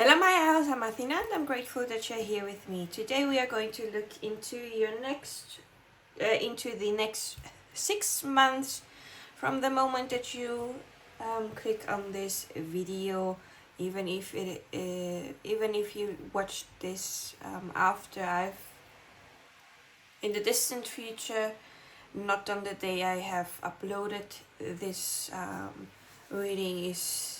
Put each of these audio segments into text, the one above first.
Hello my owls, I'm Athina and I'm grateful that you're here with me. Today we are going to look into the next 6 months from the moment that you click on this video, even if you watch this after I've in the distant future, not on the day I have uploaded this reading is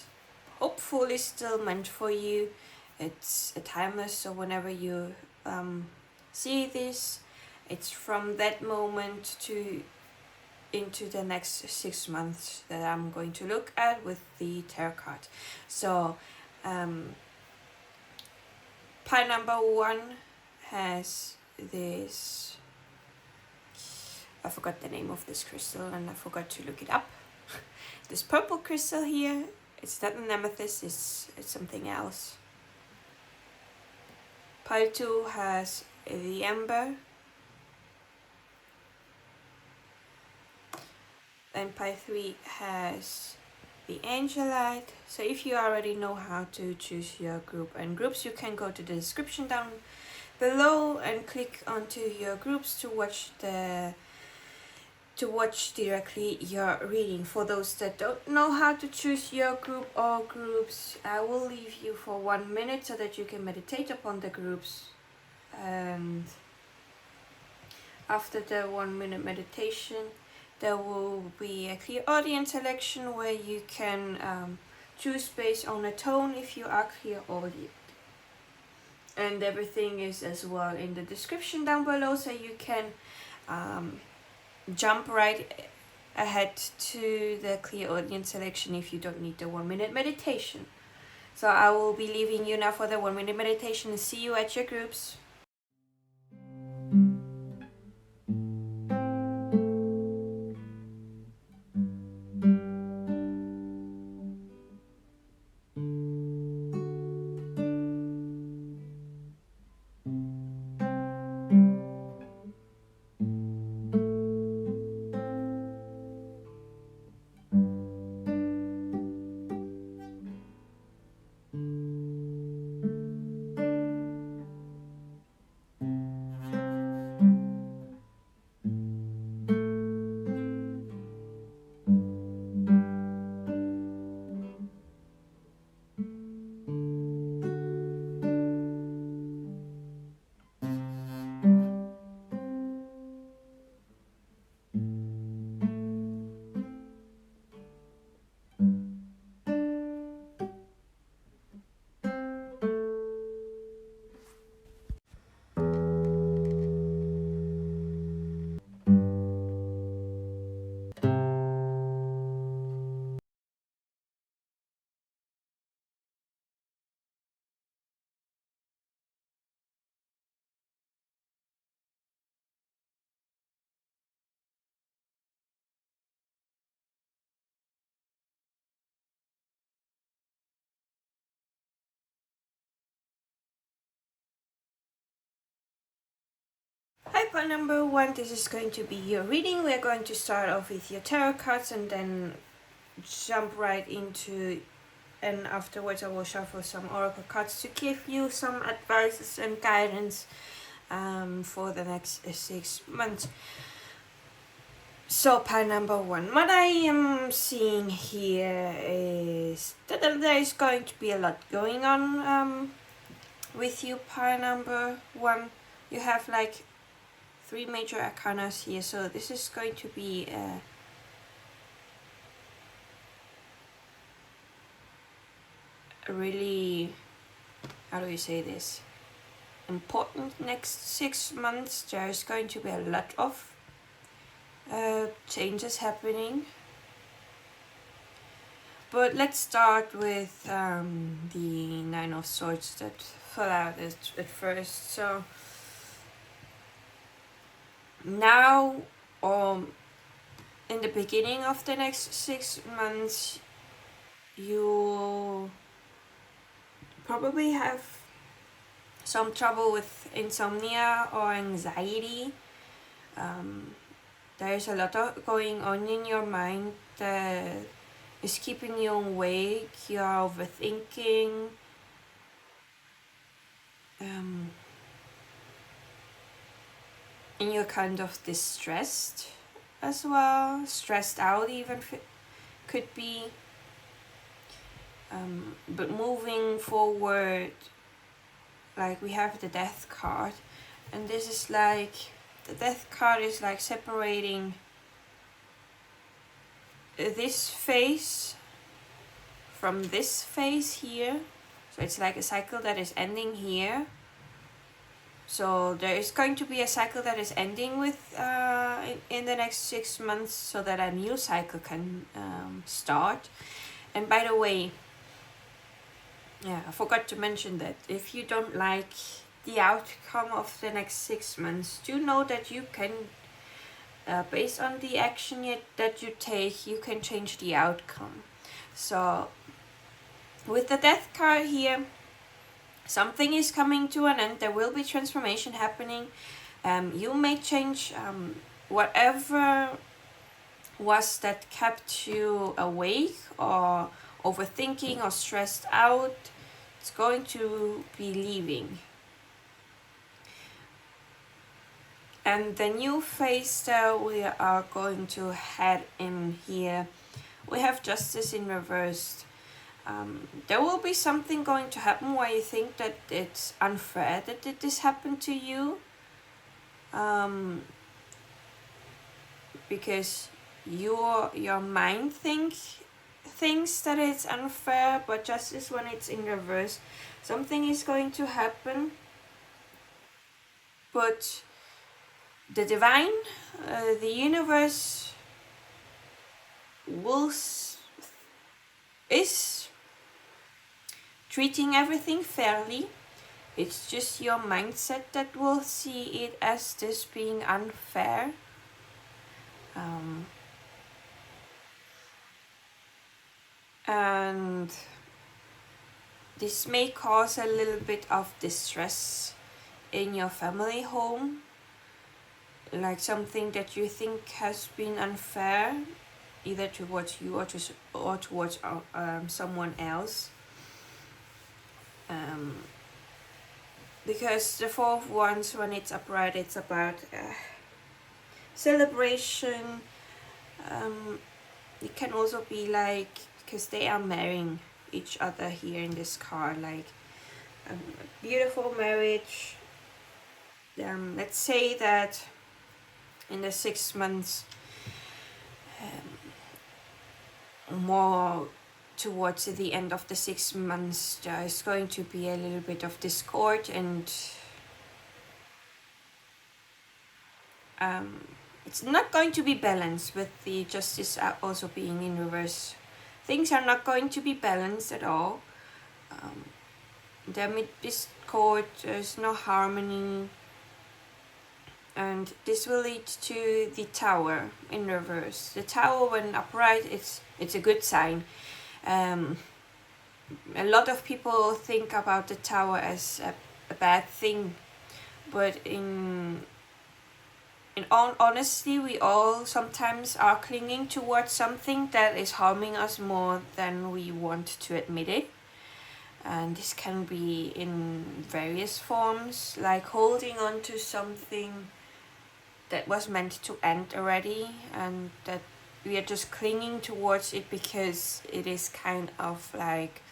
hopefully still meant for you. It's a timeless, so whenever you see this, it's from that moment to into the next 6 months that I'm going to look at with the tarot card. So pile number 1 has this, I forgot the name of this crystal and I forgot to look it up. This purple crystal here, it's not an amethyst, it's something else. Pile 2 has the amber. And pile 3 has the angelite. So if you already know how to choose your group and groups, you can go to the description down below and click onto your groups to watch directly your reading. For those that don't know how to choose your group or groups, I will leave you for 1 minute so that you can meditate upon the groups. And after the 1 minute meditation, there will be a Clairaudiant selection where you can choose based on a tone if you are Clairaudiant. And everything is as well in the description down below, so you can jump right ahead to the Clairaudiant selection if you don't need the 1 minute meditation. So I will be leaving you now for the 1 minute meditation and see you at your groups. Hi, pile number 1, this is going to be your reading. We're going to start off with your tarot cards and then jump right into, and afterwards I will shuffle some oracle cards to give you some advices and guidance for the next 6 months. So pile number 1, what I am seeing here is that there is going to be a lot going on with you, pile number 1. You have like 3 major arcanas here, so this is going to be a really, how do you say this, important next 6 months. There's going to be a lot of changes happening. But let's start with the 9 of Swords that fell out at first. So now, in the beginning of the next 6 months, you probably have some trouble with insomnia or anxiety. There's a lot of going on in your mind that is keeping you awake. You're overthinking. and you're kind of distressed as well, stressed out even could be. But moving forward, like we have the Death card, and this is like, the Death card is like separating this phase from this phase here. So it's like a cycle that is ending here. So there is going to be a cycle that is ending with in the next 6 months, so that a new cycle can start. And by the way, yeah, I forgot to mention that if you don't like the outcome of the next 6 months, do know that you can, based on the action that you take, you can change the outcome. So with the Death card here, something is coming to an end. There will be transformation happening. You may change whatever was that kept you awake or overthinking or stressed out. It's going to be leaving. And the new phase that we are going to head in here, we have Justice in reversed. There will be something going to happen where you think that it's unfair that this happened to you, because your mind thinks that it's unfair, but justice, when it's in reverse, something is going to happen, but the divine, the universe is treating everything fairly. It's just your mindset that will see it as this being unfair. And this may cause a little bit of distress in your family home, like something that you think has been unfair, either towards you or towards someone else. Because the Four of Wands, when it's upright, it's about celebration. It can also be like, because they are marrying each other here in this card, like a beautiful marriage. Let's say that in the 6 months, more towards the end of the 6 months, there is going to be a little bit of discord, and it's not going to be balanced, with the Justice also being in reverse. Things are not going to be balanced at all. There may be discord, there's no harmony, and this will lead to the Tower in reverse. The Tower, when upright, it's a good sign. A lot of people think about the Tower as a bad thing, but in all honesty, we all sometimes are clinging towards something that is harming us more than we want to admit it. And this can be in various forms, like holding on to something that was meant to end already, and that we are just clinging towards it because it is kind of like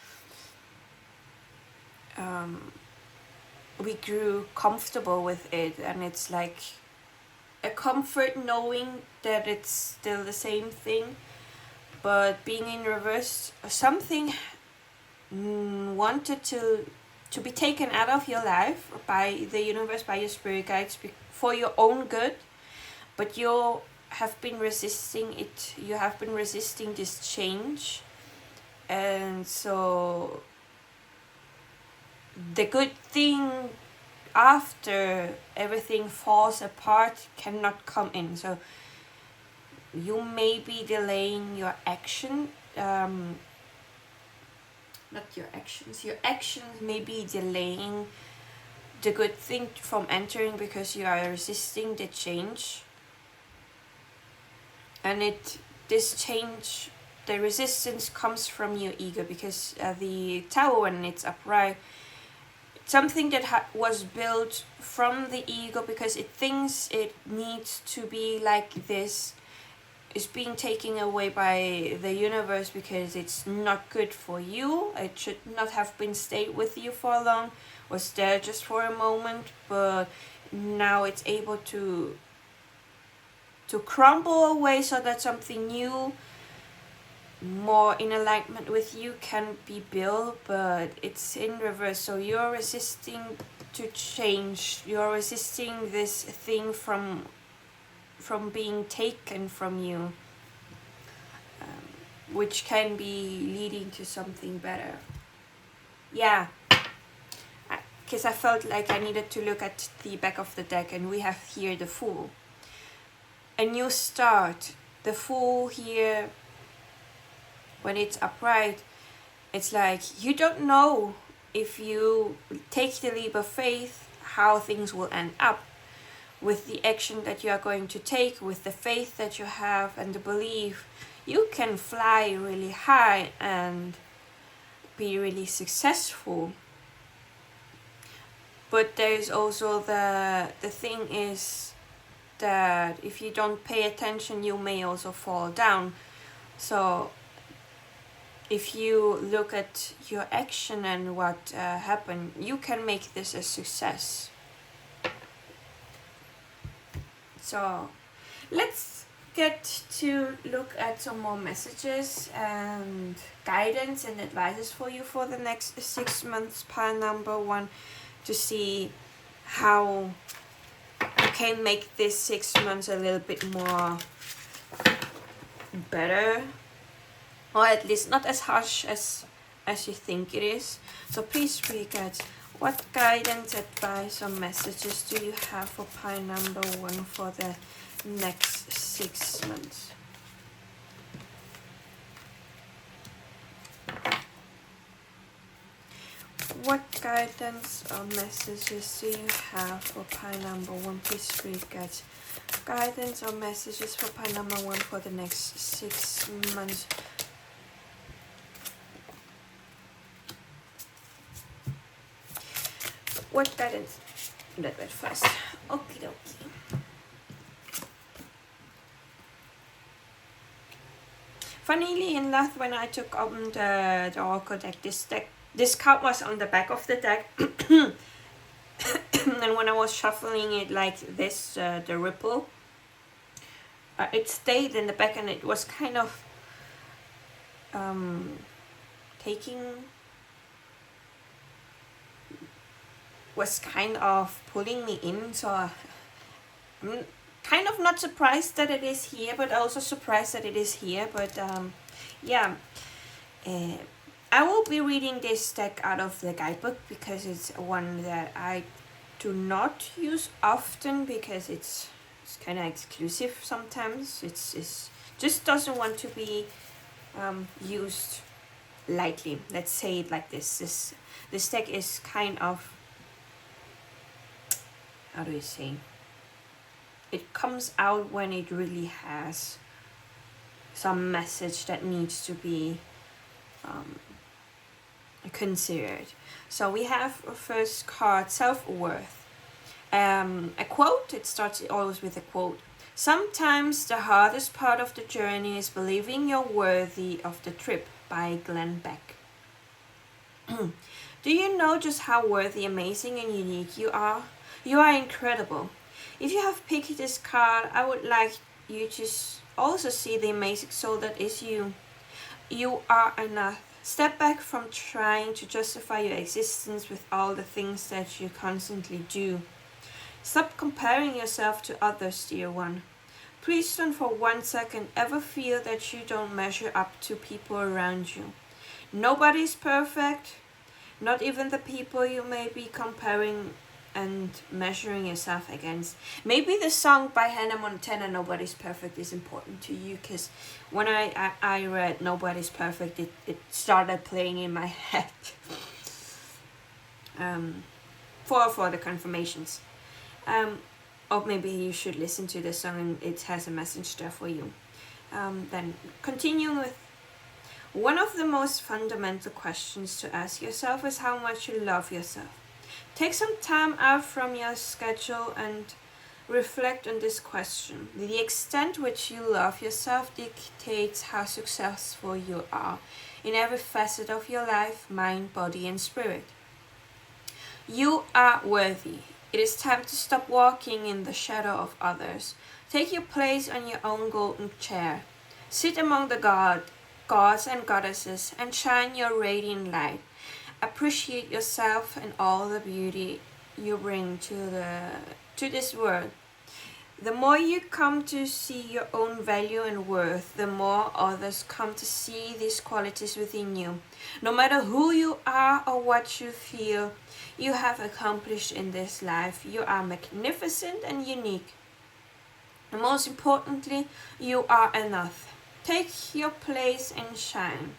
we grew comfortable with it, and it's like a comfort knowing that it's still the same thing. But being in reverse, something wanted to be taken out of your life by the universe, by your spirit guides, for your own good, but you have been resisting it. You have been resisting this change, and so the good thing after everything falls apart cannot come in. So you may be delaying your action, not your actions. Your actions may be delaying the good thing from entering because you are resisting the change. And this change, the resistance comes from your ego, because the Tower, when it's upright, something that was built from the ego because it thinks it needs to be like this is being taken away by the universe because it's not good for you. It should not have been stayed with you for long, was there just for a moment, but now it's able to crumble away so that something new, more in alignment with you, can be built. But it's in reverse, so you're resisting to change, you're resisting this thing from being taken from you, which can be leading to something better. Yeah, because I felt like I needed to look at the back of the deck, and we have here the Fool. A new start. The Fool here, when it's upright, it's like you don't know if you take the leap of faith how things will end up, with the action that you are going to take, with the faith that you have and the belief. You can fly really high and be really successful. But there's also the thing is that if you don't pay attention, you may also fall down. So if you look at your action and what happened, you can make this a success. So let's get to look at some more messages and guidance and advices for you for the next 6 months, pile number 1, to see how you can make this 6 months a little bit more better, or at least not as harsh as you think it is. So please read, guys, what guidance, advice, or messages do you have for pile number 1 for the next 6 months? What guidance or messages do you have for pile number 1? Please read, guys. Guidance or messages for pile number 1 for the next 6 months. What guidance? That went fast. Okie dokie. Funnily enough, when I took on the Oracle deck, this card was on the back of the deck. And when I was shuffling it like this, the ripple, it stayed in the back, and it was kind of pulling me in. So I'm kind of not surprised that it is here, but also surprised that it is here. But yeah, I will be reading this deck out of the guidebook because it's one that I do not use often, because it's kind of exclusive sometimes. It's just doesn't want to be used lightly. Let's say it like this. This deck is kind of, how do you say? It comes out when it really has some message that needs to be considered. So we have first card, self-worth. A quote. It starts always with a quote. Sometimes the hardest part of the journey is believing you're worthy of the trip, by Glenn Beck. Do you know just how worthy, amazing, and unique you are? You are incredible. If you have picked this card, I would like you to also see the amazing soul that is you. You are enough. Step back from trying to justify your existence with all the things that you constantly do. Stop comparing yourself to others, dear one. Please don't for 1 second ever feel that you don't measure up to people around you. Nobody's perfect, not even the people you may be comparing and measuring yourself against. Maybe the song by Hannah Montana, Nobody's Perfect, is important to you, because when I read Nobody's Perfect, it started playing in my head for the confirmations. Or maybe you should listen to the song and it has a message there for you. Then continuing with, one of the most fundamental questions to ask yourself is how much you love yourself. Take some time out from your schedule and reflect on this question. The extent which you love yourself dictates how successful you are in every facet of your life, mind, body, and spirit. You are worthy. It is time to stop walking in the shadow of others. Take your place on your own golden chair. Sit among the gods and goddesses and shine your radiant light. Appreciate yourself and all the beauty you bring to this world. The more you come to see your own value and worth, the more others come to see these qualities within you. No matter who you are or what you feel you have accomplished in this life, you are magnificent and unique. And most importantly, you are enough. Take your place and shine.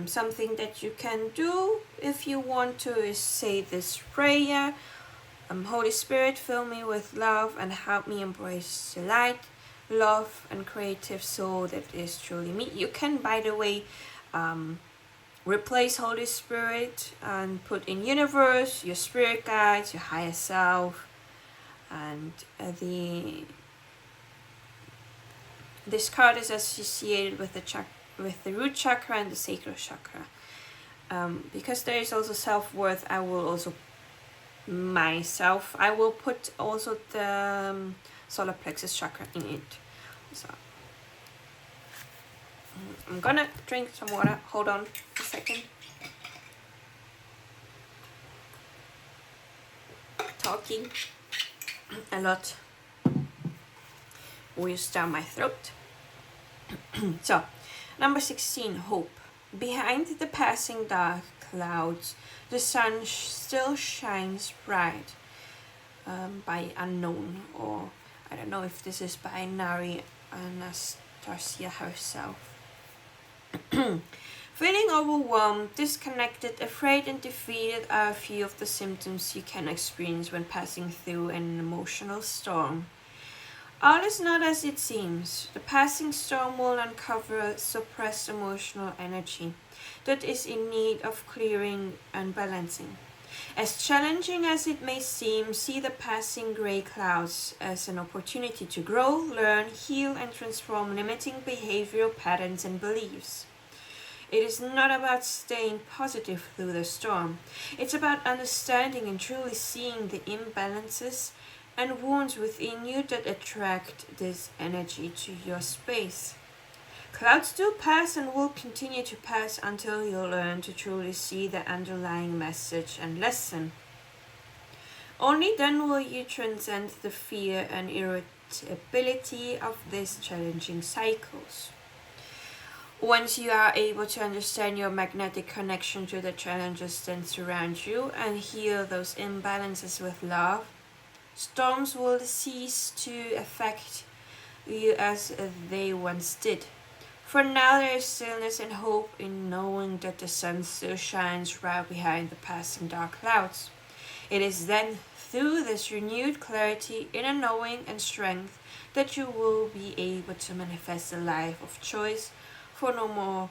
Something that you can do if you want to is say this prayer. Holy Spirit, fill me with love and help me embrace the light, love, and creative soul that is truly me. You can, by the way, replace Holy Spirit and put in universe, your spirit guides, your higher self, and this card is associated with the root chakra and the sacral chakra. Because there is also self-worth, I will put also the solar plexus chakra in it. So I'm gonna drink some water. Hold on a second. Talking a lot weighs down my throat. So, number 16, hope. Behind the passing dark clouds, the sun still shines bright. By unknown, or I don't know if this is by Nari Anastasia herself. Feeling overwhelmed, disconnected, afraid, and defeated are a few of the symptoms you can experience when passing through an emotional storm. All is not as it seems. The passing storm will uncover suppressed emotional energy that is in need of clearing and balancing. As challenging as it may seem, see the passing gray clouds as an opportunity to grow, learn, heal, and transform limiting behavioral patterns and beliefs. It is not about staying positive through the storm. It's about understanding and truly seeing the imbalances and wounds within you that attract this energy to your space. Clouds do pass and will continue to pass until you learn to truly see the underlying message and lesson. Only then will you transcend the fear and irritability of these challenging cycles. Once you are able to understand your magnetic connection to the challenges that surround you and heal those imbalances with love, storms will cease to affect you as they once did. For now, there is stillness and hope in knowing that the sun still shines right behind the passing dark clouds. It is then through this renewed clarity, inner knowing, and strength that you will be able to manifest a life of choice. For no more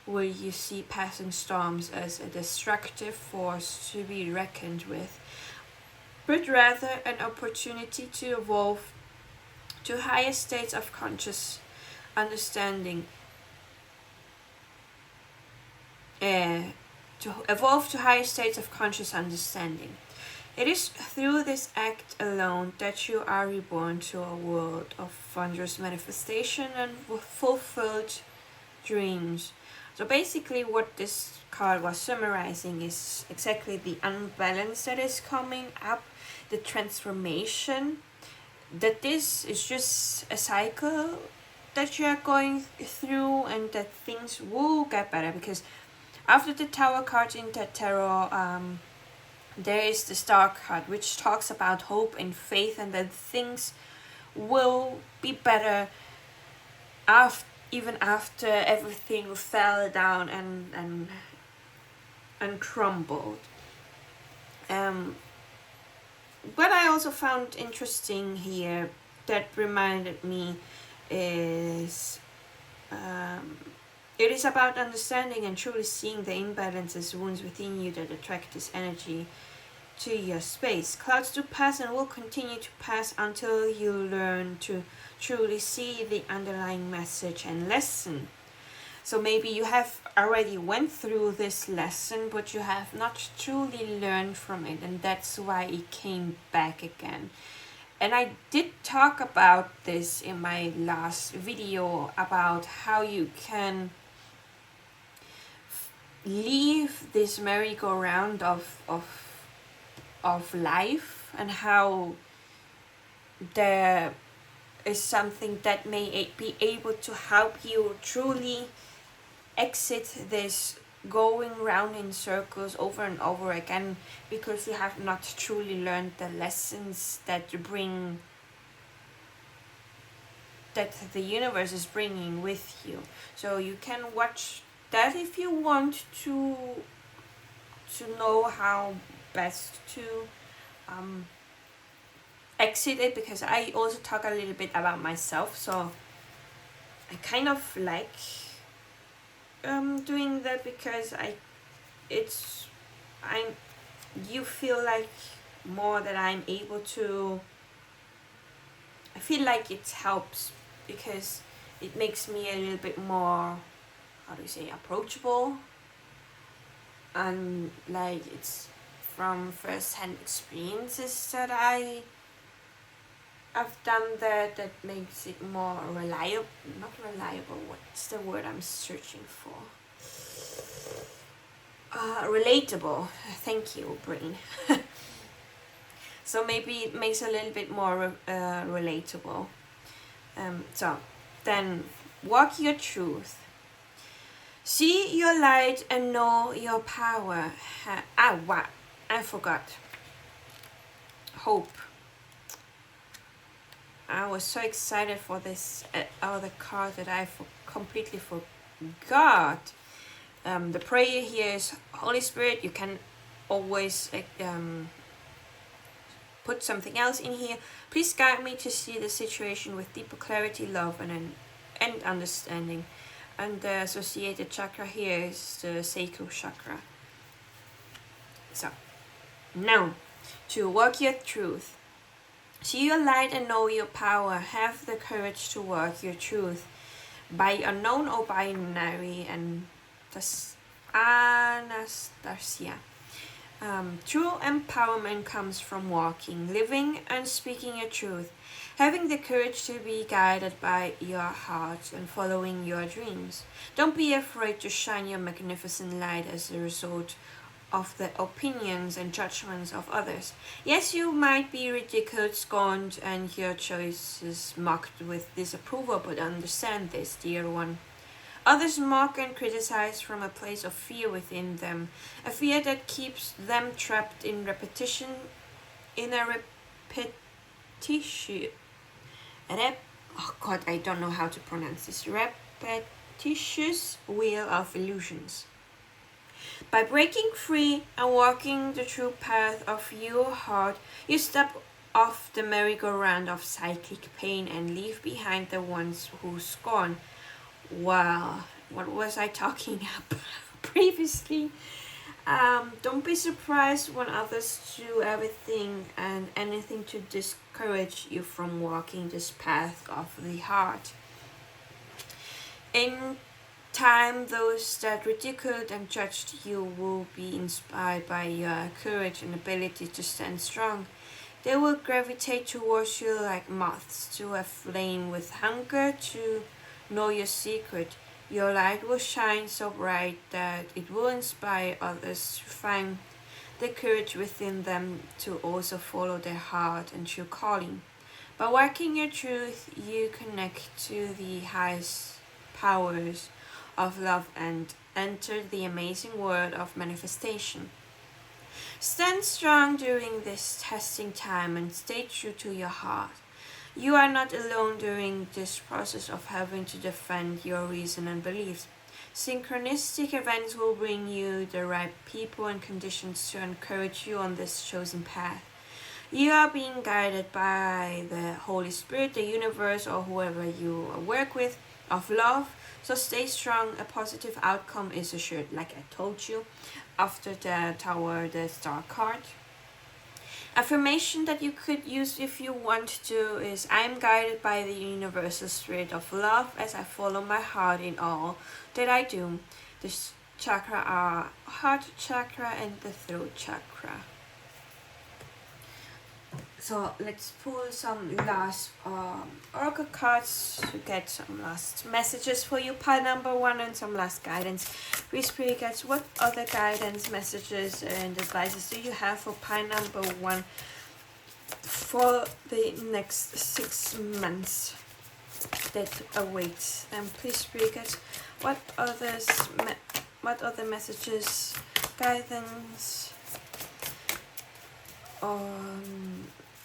will you see passing storms as a destructive force to be reckoned with, but rather an opportunity to evolve to higher states of conscious understanding. It is through this act alone that you are reborn to a world of wondrous manifestation and fulfilled dreams. So basically what this card was summarizing is exactly the unbalance that is coming up, the transformation, that this is just a cycle that you are going through and that things will get better, because after the Tower card in the tarot, there is the Star card, which talks about hope and faith and that things will be better even after everything fell down and crumbled. What I also found interesting here that reminded me is It is about understanding and truly seeing the imbalances, wounds within you that attract this energy to your space. Clouds do pass and will continue to pass until you learn to truly see the underlying message and lesson. So maybe you have already went through this lesson, but you have not truly learned from it, and that's why it came back again. And I did talk about this in my last video about how you can leave this merry-go-round of life, and how there is something that may be able to help you truly exit this going round in circles over and over again, because you have not truly learned the lessons that the universe is bringing with you. So you can watch that if you want to know how best to exit it, because I also talk a little bit about myself, so I kind of like doing that, because you feel like more that I'm able to, I feel like it helps, because it makes me a little bit more, how do you say, approachable, and like it's from first-hand experiences that I've done that makes it more reliable, not reliable, what's the word I'm searching for? Relatable, thank you, brain. So maybe it makes a little bit more relatable. So then, walk your truth. See your light and know your power. Wow, I forgot. Hope. I was so excited for this other card that I completely forgot. The prayer here is Holy Spirit. You can always put something else in here. Please guide me to see the situation with deeper clarity, love, and understanding. And the associated chakra here is the sacral chakra. So, now, to work your truth. See your light and know your power. Have the courage to work your truth. By unknown or binary and Anastasia. True empowerment comes from walking, living, and speaking your truth. Having the courage to be guided by your heart and following your dreams. Don't be afraid to shine your magnificent light as a result of the opinions and judgments of others. Yes, you might be ridiculed, scorned, and your choices mocked with disapproval, but understand this, dear one. Others mock and criticize from a place of fear within them, a fear that keeps them trapped in repetition, in a repetition. Oh God, I don't know how to pronounce this. Repetitious wheel of illusions. By breaking free and walking the true path of your heart, you step off the merry-go-round of cyclic pain and leave behind the ones who scorn. Well, what was I talking about previously? Don't be surprised when others do everything and anything to discourage you from walking this path of the heart. In time, those that ridiculed and judged you will be inspired by your courage and ability to stand strong. They will gravitate towards you like moths to a flame with hunger to know your secret. Your light will shine so bright that it will inspire others to find the courage within them to also follow their heart and true calling. By working your truth, you connect to the highest powers of love and enter the amazing world of manifestation. Stand strong during this testing time and stay true to your heart. You are not alone during this process of having to defend your reason and beliefs. Synchronistic events will bring you the right people and conditions to encourage you on this chosen path. You are being guided by the Holy Spirit, the universe, or whoever you work with. of love. So stay strong, a positive outcome is assured, like I told you. After the Tower, the Star card. Affirmation that you could use if you want to is, I am guided by the universal spirit of love as I follow my heart in all that I do. This chakra are heart chakra and the throat chakra. So let's pull some last oracle cards to get some last messages for you, pile number 1, and some last guidance. Please, spirit guides, what other guidance, messages, and advices do you have for pile number 1 for the next 6 months that awaits? And please, spirit guides, what other messages, guidance,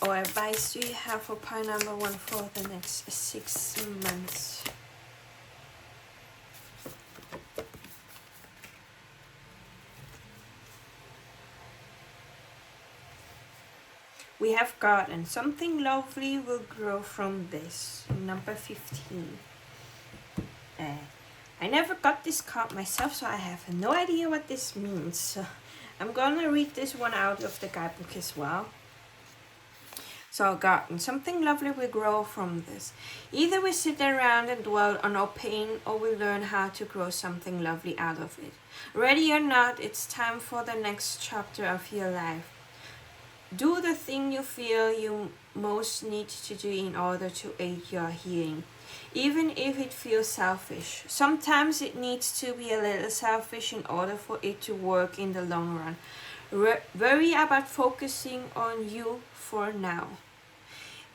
or advice do you have for pile number 1 for the next 6 months? We have gotten something lovely will grow from this, number 15. I never got this card myself, so I have no idea what this means. So I'm gonna read this one out of the guidebook as well. So garden, something lovely will grow from this. Either we sit around and dwell on our pain, or we learn how to grow something lovely out of it. Ready or not, it's time for the next chapter of your life. Do the thing you feel you most need to do in order to aid your healing, even if it feels selfish. Sometimes it needs to be a little selfish in order for it to work in the long run. Worry about focusing on you for now.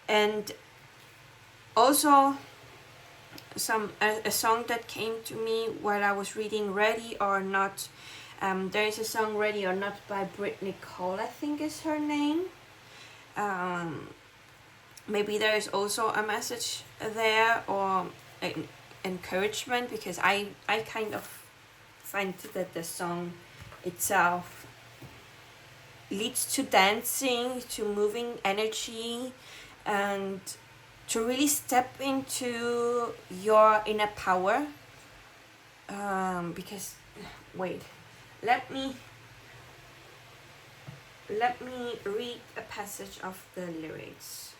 And also a song that came to me while I was reading Ready or Not. There is a song Ready or Not by Brittany Cole, I think is her name. Maybe there is also a message there, or an encouragement, because I kind of find that the song itself leads to dancing, to moving energy, and to really step into your inner power. Because, wait, let me read a passage of the lyrics.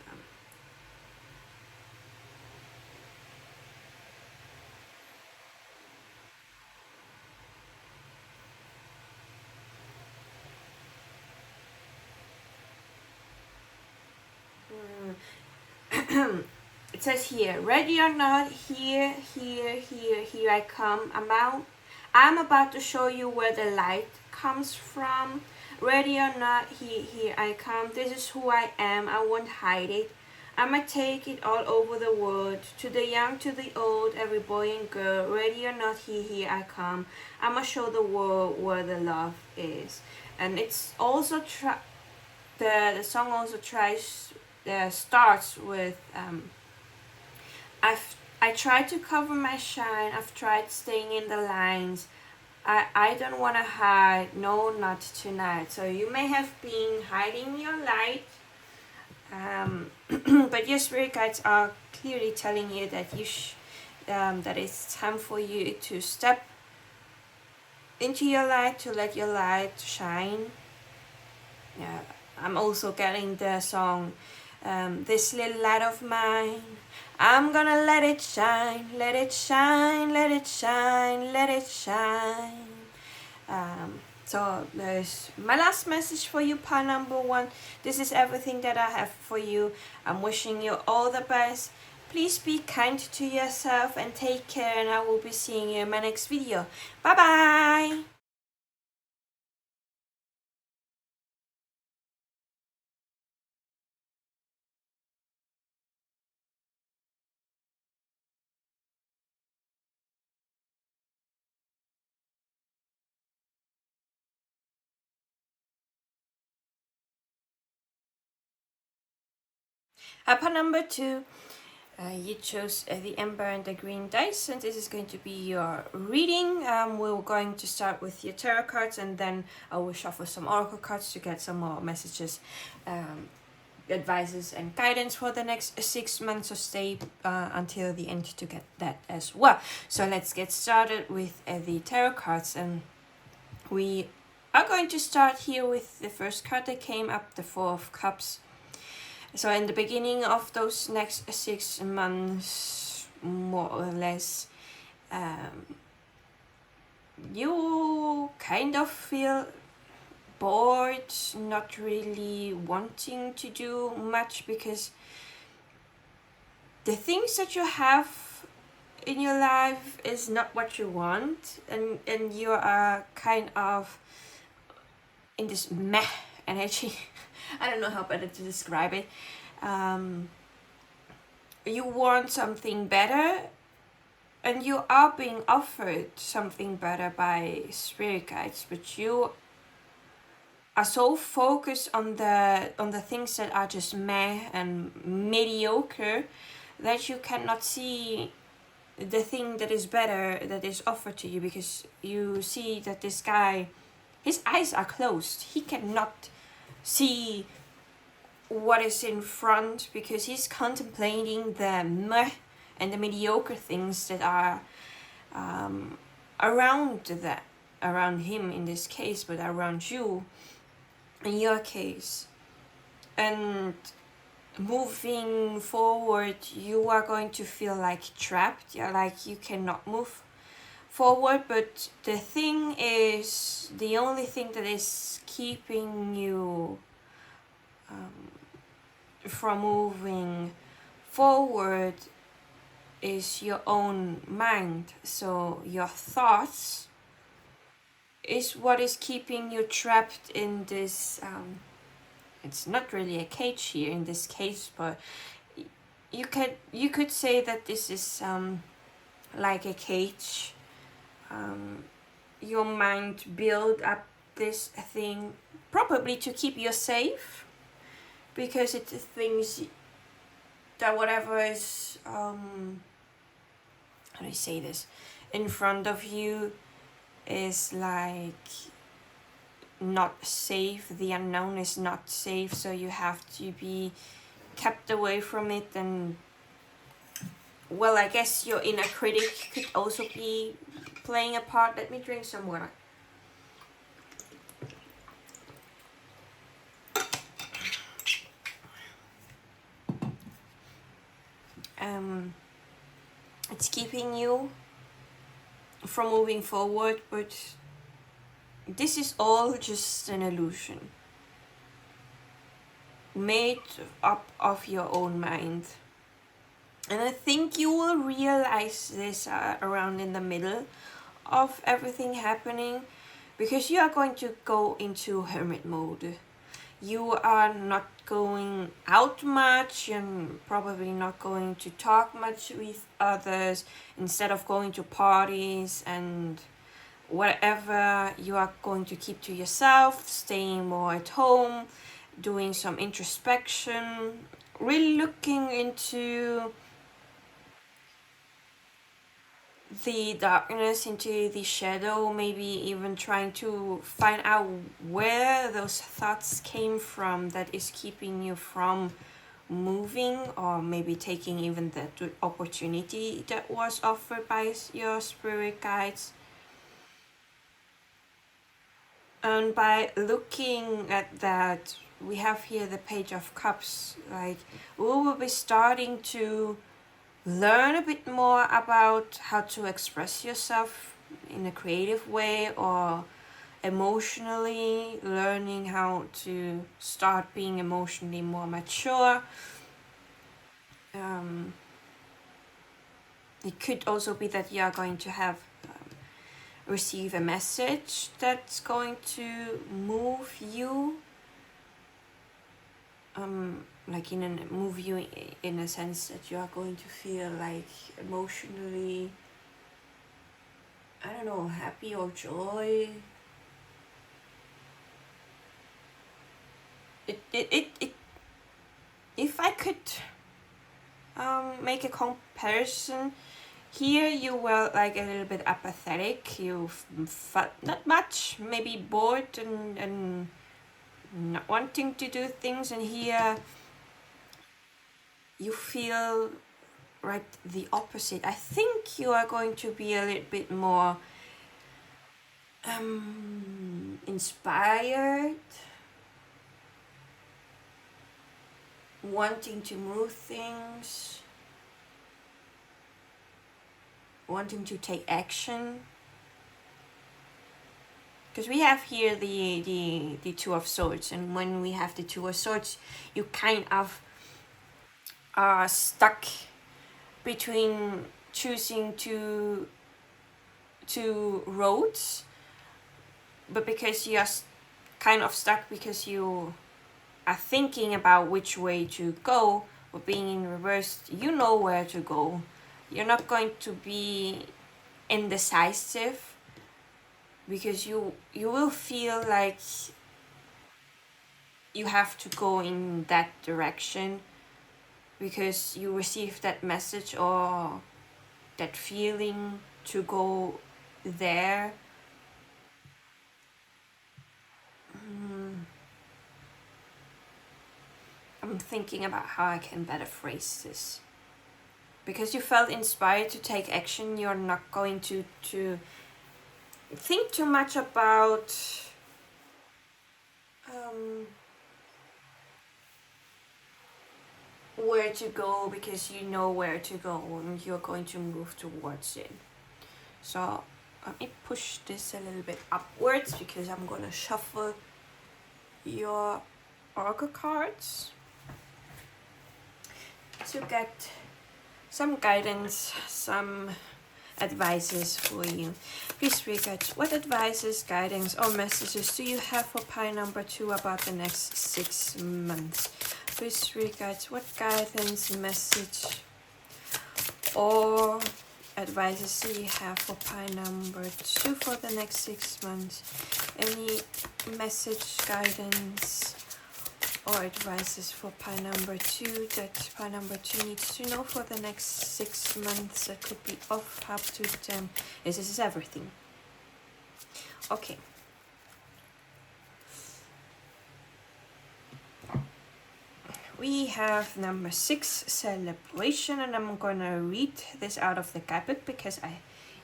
It says here, ready or not, here I come. I'm about to show you where the light comes from. Ready or not, here I come. This is who I am, I won't hide it. I'ma take it all over the world, to the young, to the old, every boy and girl. Ready or not, here I come. I'ma show the world where the love is. And it's also the song also starts with I tried to cover my shine, I've tried staying in the lines. I don't want to hide, no, not tonight. So you may have been hiding your light, but your spirit guides are clearly telling you that that it's time for you to step into your light, to let your light shine. Yeah, I'm also getting the song, this little light of mine, I'm gonna let it shine, let it shine, let it shine, let it shine. So there's my last message for you, pile number 1. This is everything that I have for you. I'm wishing you all the best. Please be kind to yourself and take care, and I will be seeing you in my next video. Bye bye. Pile number 2. You chose the Ember and the Green dice, and this is going to be your reading. We're going to start with your tarot cards, and then I will shuffle some oracle cards to get some more messages advices and guidance for the next 6 months, so stay until the end to get that as well. So let's get started with the tarot cards, and we are going to start here with the first card that came up, the Four of Cups. So in the beginning of those next 6 months, more or less, you kind of feel bored, not really wanting to do much, because the things that you have in your life is not what you want, and you are kind of in this meh energy. I don't know how better to describe it. You want something better, and you are being offered something better by spirit guides, but you are so focused on the things that are just meh and mediocre that you cannot see the thing that is better that is offered to you, because you see that this guy, his eyes are closed. He cannot see what is in front, because he's contemplating the meh and the mediocre things that are around him in this case, but around you in your case. And moving forward, you are going to feel like trapped. You're like you cannot move forward, but the thing is, the only thing that is keeping you from moving forward is your own mind. So your thoughts is what is keeping you trapped in this it's not really a cage here in this case, but you could say that this is like a cage. Your mind build up this thing probably to keep you safe, because it thinks that whatever is how do I say this, in front of you is like not safe. The unknown is not safe, so you have to be kept away from it. And well, I guess your inner critic could also be playing a part. Let me drink some water. It's keeping you from moving forward, but this is all just an illusion made up of your own mind. And I think you will realize this around in the middle of everything happening, because you are going to go into hermit mode. You are not going out much, and probably not going to talk much with others. Instead of going to parties and whatever, you are going to keep to yourself, staying more at home, doing some introspection, really looking into the darkness, into the shadow, maybe even trying to find out where those thoughts came from that is keeping you from moving, or maybe taking even that opportunity that was offered by your spirit guides. And by looking at that, we have here the Page of Cups. Like, we will be starting to learn a bit more about how to express yourself in a creative way, or emotionally learning how to start being emotionally more mature. It could also be that you are going to have receive a message that's going to move you, like move you in a sense that you are going to feel like emotionally, I don't know, happy or joy. It if I could make a comparison, here you were like a little bit apathetic. You felt not much, maybe bored and not wanting to do things. And here you feel right the opposite. I think you are going to be a little bit more inspired, wanting to move things, wanting to take action. Because we have here the Two of Swords, and when we have the Two of Swords, you kind of are stuck between choosing two roads, but because you are kind of stuck because you are thinking about which way to go, but being in reverse, you know where to go. You're not going to be indecisive, because you will feel like you have to go in that direction because you received that message or that feeling to go there. I'm thinking about how I can better phrase this. Because you felt inspired to take action, you're not going to think too much about where to go, because you know where to go and you're going to move towards it. So let me push this a little bit upwards because I'm gonna shuffle your oracle cards to get some guidance, some advices for you. Please read what advices, guidance or messages do you have for pile number 2 about the next 6 months? Please read what guidance, message or advices do you have for pile number 2 for the next 6 months? Any message, guidance or advices for pile number 2 that pile number 2 needs to know for the next 6 months that could be of help to them? This is everything. Okay. We have number 6, celebration, and I'm gonna read this out of the guidebook because I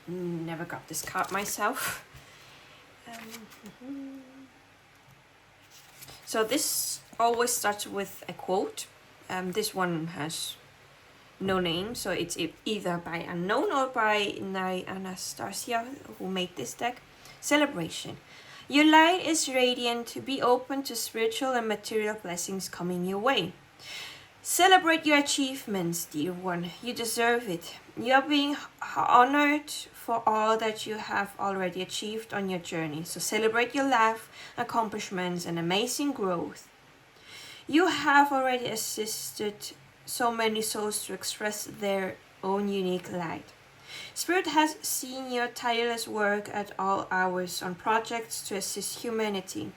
never got this card myself. So this always starts with a quote. This one has no name, so it's either by unknown or by Anastasia, who made this deck. Celebration. Your light is radiant. Be open to spiritual and material blessings coming your way. Celebrate your achievements, dear one. You deserve it. You are being honored for all that you have already achieved on your journey. So celebrate your life, accomplishments, and amazing growth. You have already assisted so many souls to express their own unique light. Spirit has seen your tireless work at all hours on projects to assist humanity.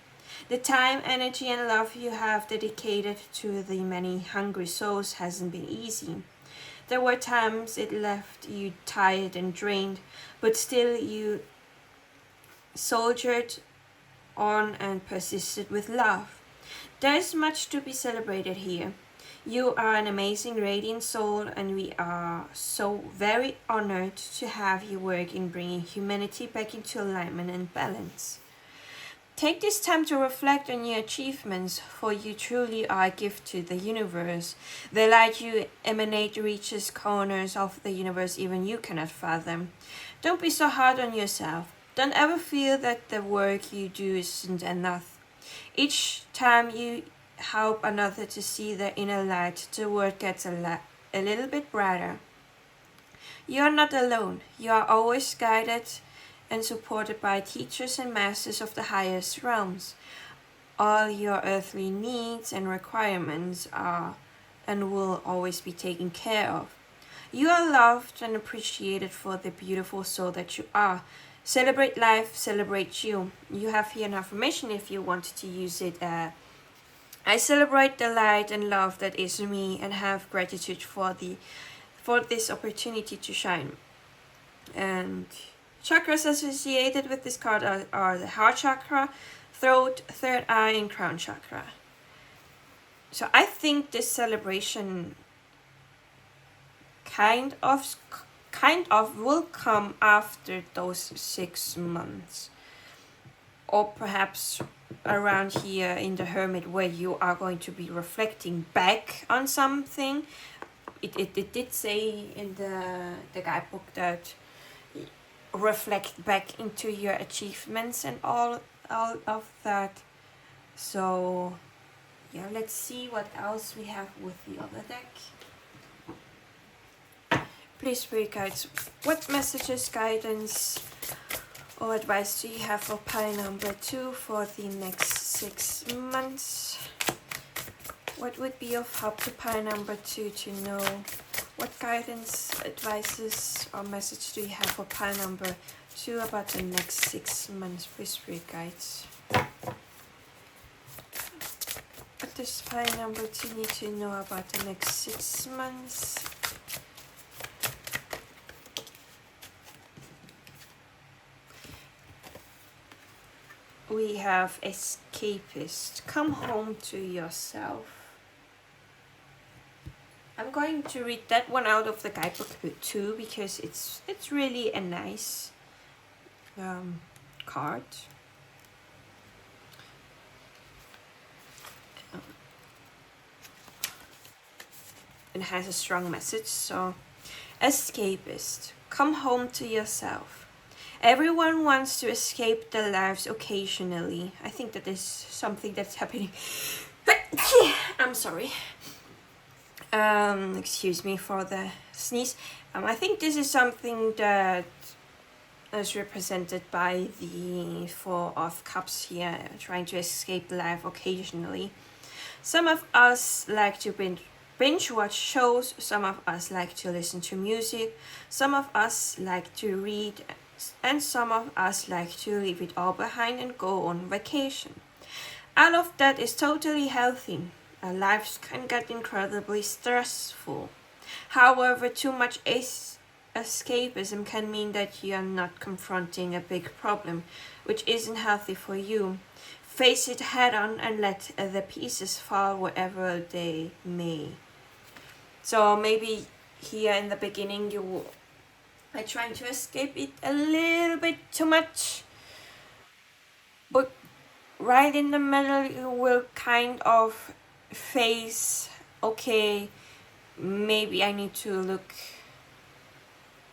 The time, energy, and love you have dedicated to the many hungry souls hasn't been easy. There were times it left you tired and drained, but still you soldiered on and persisted with love. There is much to be celebrated here. You are an amazing radiant soul, and we are so very honored to have you work in bringing humanity back into alignment and balance. Take this time to reflect on your achievements, for you truly are a gift to the universe. The light you emanate reaches corners of the universe even you cannot fathom. Don't be so hard on yourself. Don't ever feel that the work you do isn't enough. Each time you help another to see their inner light, the world gets a little bit brighter. You are not alone. You are always guided and supported by teachers and masters of the highest realms. All your earthly needs and requirements are and will always be taken care of. You are loved and appreciated for the beautiful soul that you are. Celebrate life, celebrate you. You have here an affirmation if you want to use it. I celebrate the light and love that is me and have gratitude for this opportunity to shine. And chakras associated with this card are the heart chakra, throat, third eye, and crown chakra. So I think this celebration kind of will come after those 6 months, or perhaps around here in the Hermit, where you are going to be reflecting back on something. It did say in the guidebook that reflect back into your achievements and all of that. So yeah, let's see what else we have with the other deck. Please, Spirit Guides, what messages, guidance, or advice do you have for pile number 2 for the next 6 months? What would be of help to pile number 2 to know? What guidance, advices, or message do you have for pile number 2 about the next 6 months, please, Spirit Guides? What does pile number 2 need to know about the next 6 months? We have escapist. Come home to yourself. I'm going to read that one out of the guidebook too, because it's really a nice card. It has a strong message. So, escapist, come home to yourself. Everyone wants to escape their lives occasionally. I think that is something that's happening. I'm sorry. Excuse me for the sneeze. I think this is something that is represented by the 4 of Cups here, trying to escape life occasionally. Some of us like to binge watch shows, some of us like to listen to music, some of us like to read, and some of us like to leave it all behind and go on vacation. All of that is totally healthy. Our lives can get incredibly stressful. However, too much escapism can mean that you are not confronting a big problem, which isn't healthy for you. Face it head on and let the pieces fall wherever they may. So maybe here in the beginning you are trying to escape it a little bit too much, but right in the middle you will kind of face, okay, maybe I need to look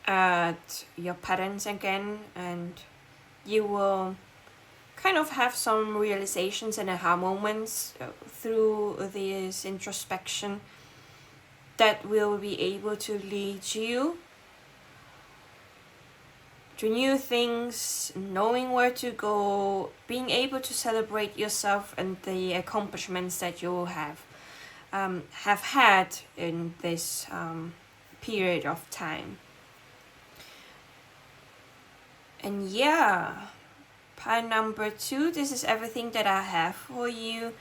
at your patterns again, and you will kind of have some realizations and aha moments through this introspection that will be able to lead you to new things, knowing where to go, being able to celebrate yourself and the accomplishments that you have had in this period of time. And yeah, pile number 2, this is everything that I have for you.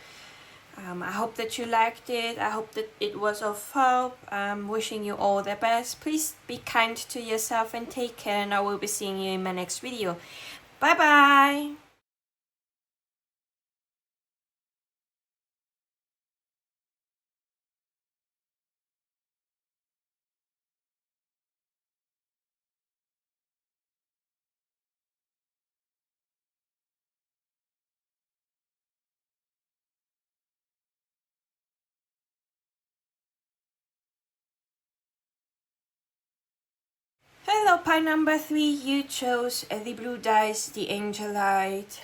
I hope that you liked it. I hope that it was of help. I'm wishing you all the best. Please be kind to yourself and take care, and I will be seeing you in my next video. Bye bye. Hello, pile number 3. You chose the blue dice, the angel light.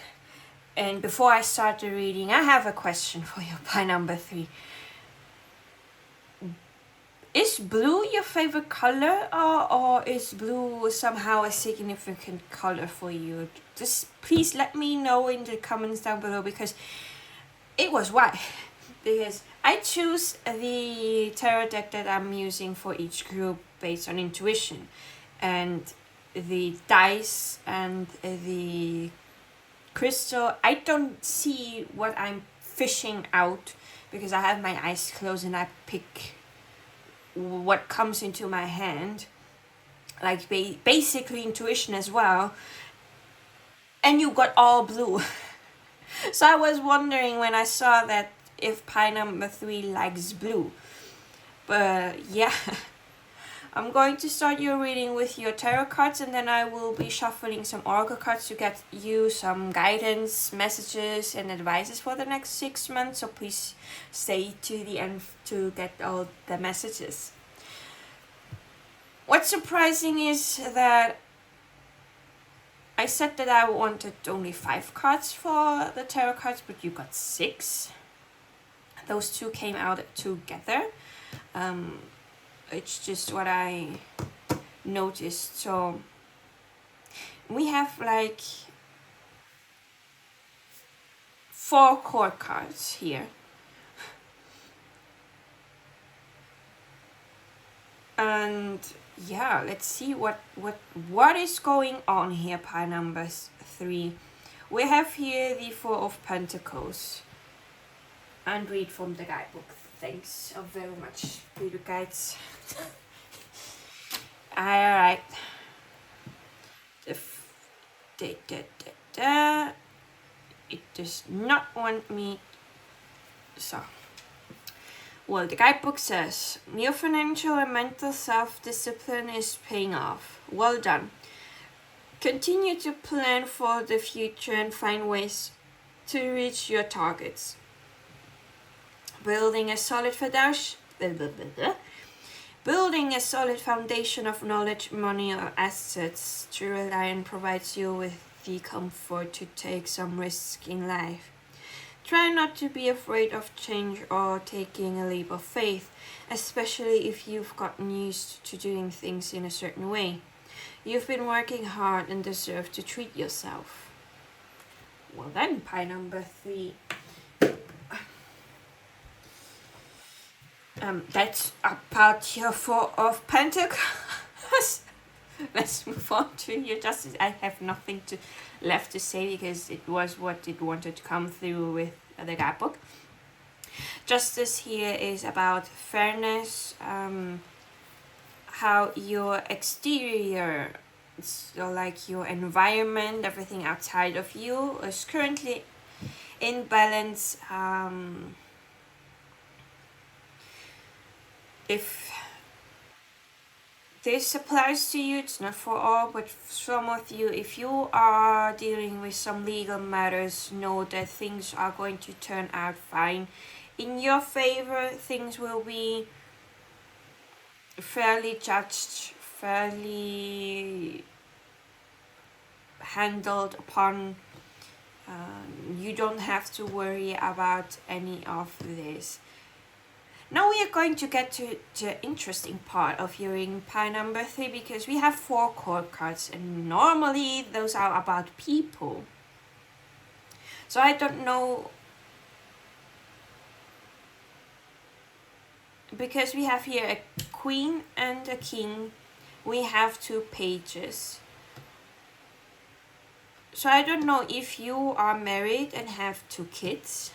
And before I start the reading, I have a question for you, pile number 3. Is blue your favorite color, or is blue somehow a significant color for you? Just please let me know in the comments down below, because it was why. Because I choose the tarot deck that I'm using for each group based on intuition. And the dice and the crystal, I don't see what I'm fishing out, because I have my eyes closed and I pick what comes into my hand, like basically intuition as well. And you got all blue. So I was wondering when I saw that if pile number 3 likes blue. But yeah. I'm going to start your reading with your tarot cards, and then I will be shuffling some oracle cards to get you some guidance, messages, and advices for the next 6 months. So please stay to the end to get all the messages. What's surprising is that I said that I wanted only 5 cards for the tarot cards, but you got 6. Those two came out together. It's just what I noticed. So we have like 4 court cards here. And yeah, let's see what is going on here. Pile number 3. We have here the 4 of Pentacles. And read from the guidebook. Thanks so very much, reader guides. Alright. It does not want me. So. Well, the guidebook says, your financial and mental self-discipline is paying off. Well done. Continue to plan for the future and find ways to reach your targets. Building a solid foundation of knowledge, money, or assets to rely on provides you with the comfort to take some risk in life. Try not to be afraid of change or taking a leap of faith, especially if you've gotten used to doing things in a certain way. You've been working hard and deserve to treat yourself. Well then, pile number 3. That's about your 4 of Pentacles. Let's move on to your Justice. I have nothing left to say because it was what it wanted to come through with the guidebook. Justice here is about fairness, how your exterior, so like your environment, everything outside of you is currently in balance. If this applies to you, it's not for all, but for some of you, if you are dealing with some legal matters, know that things are going to turn out fine. In your favor, things will be fairly judged, fairly handled upon. You don't have to worry about any of this. Now we are going to get to the interesting part of your reading, pile number 3, because we have 4 court cards, and normally those are about people. So I don't know, because we have here a queen and a king, we have 2 pages. So I don't know if you are married and have 2 kids.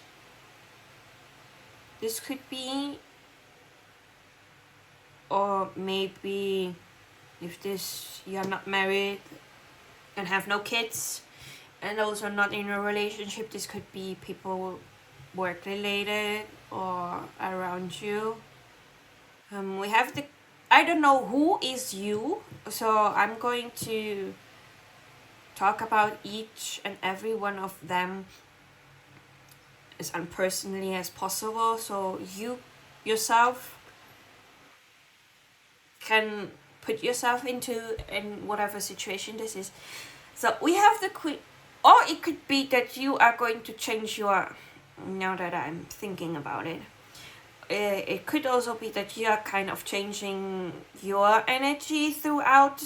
This could be, or maybe if you are not married and have no kids and also not in a relationship, this could be people work related or around you. We have I don't know who is you, so I'm going to talk about each and every one of them as unpersonally as possible, so you yourself can put yourself in whatever situation this is. So we have the queen, or it could be that you are going to change your, now that I'm thinking about it, it could also be that you are kind of changing your energy throughout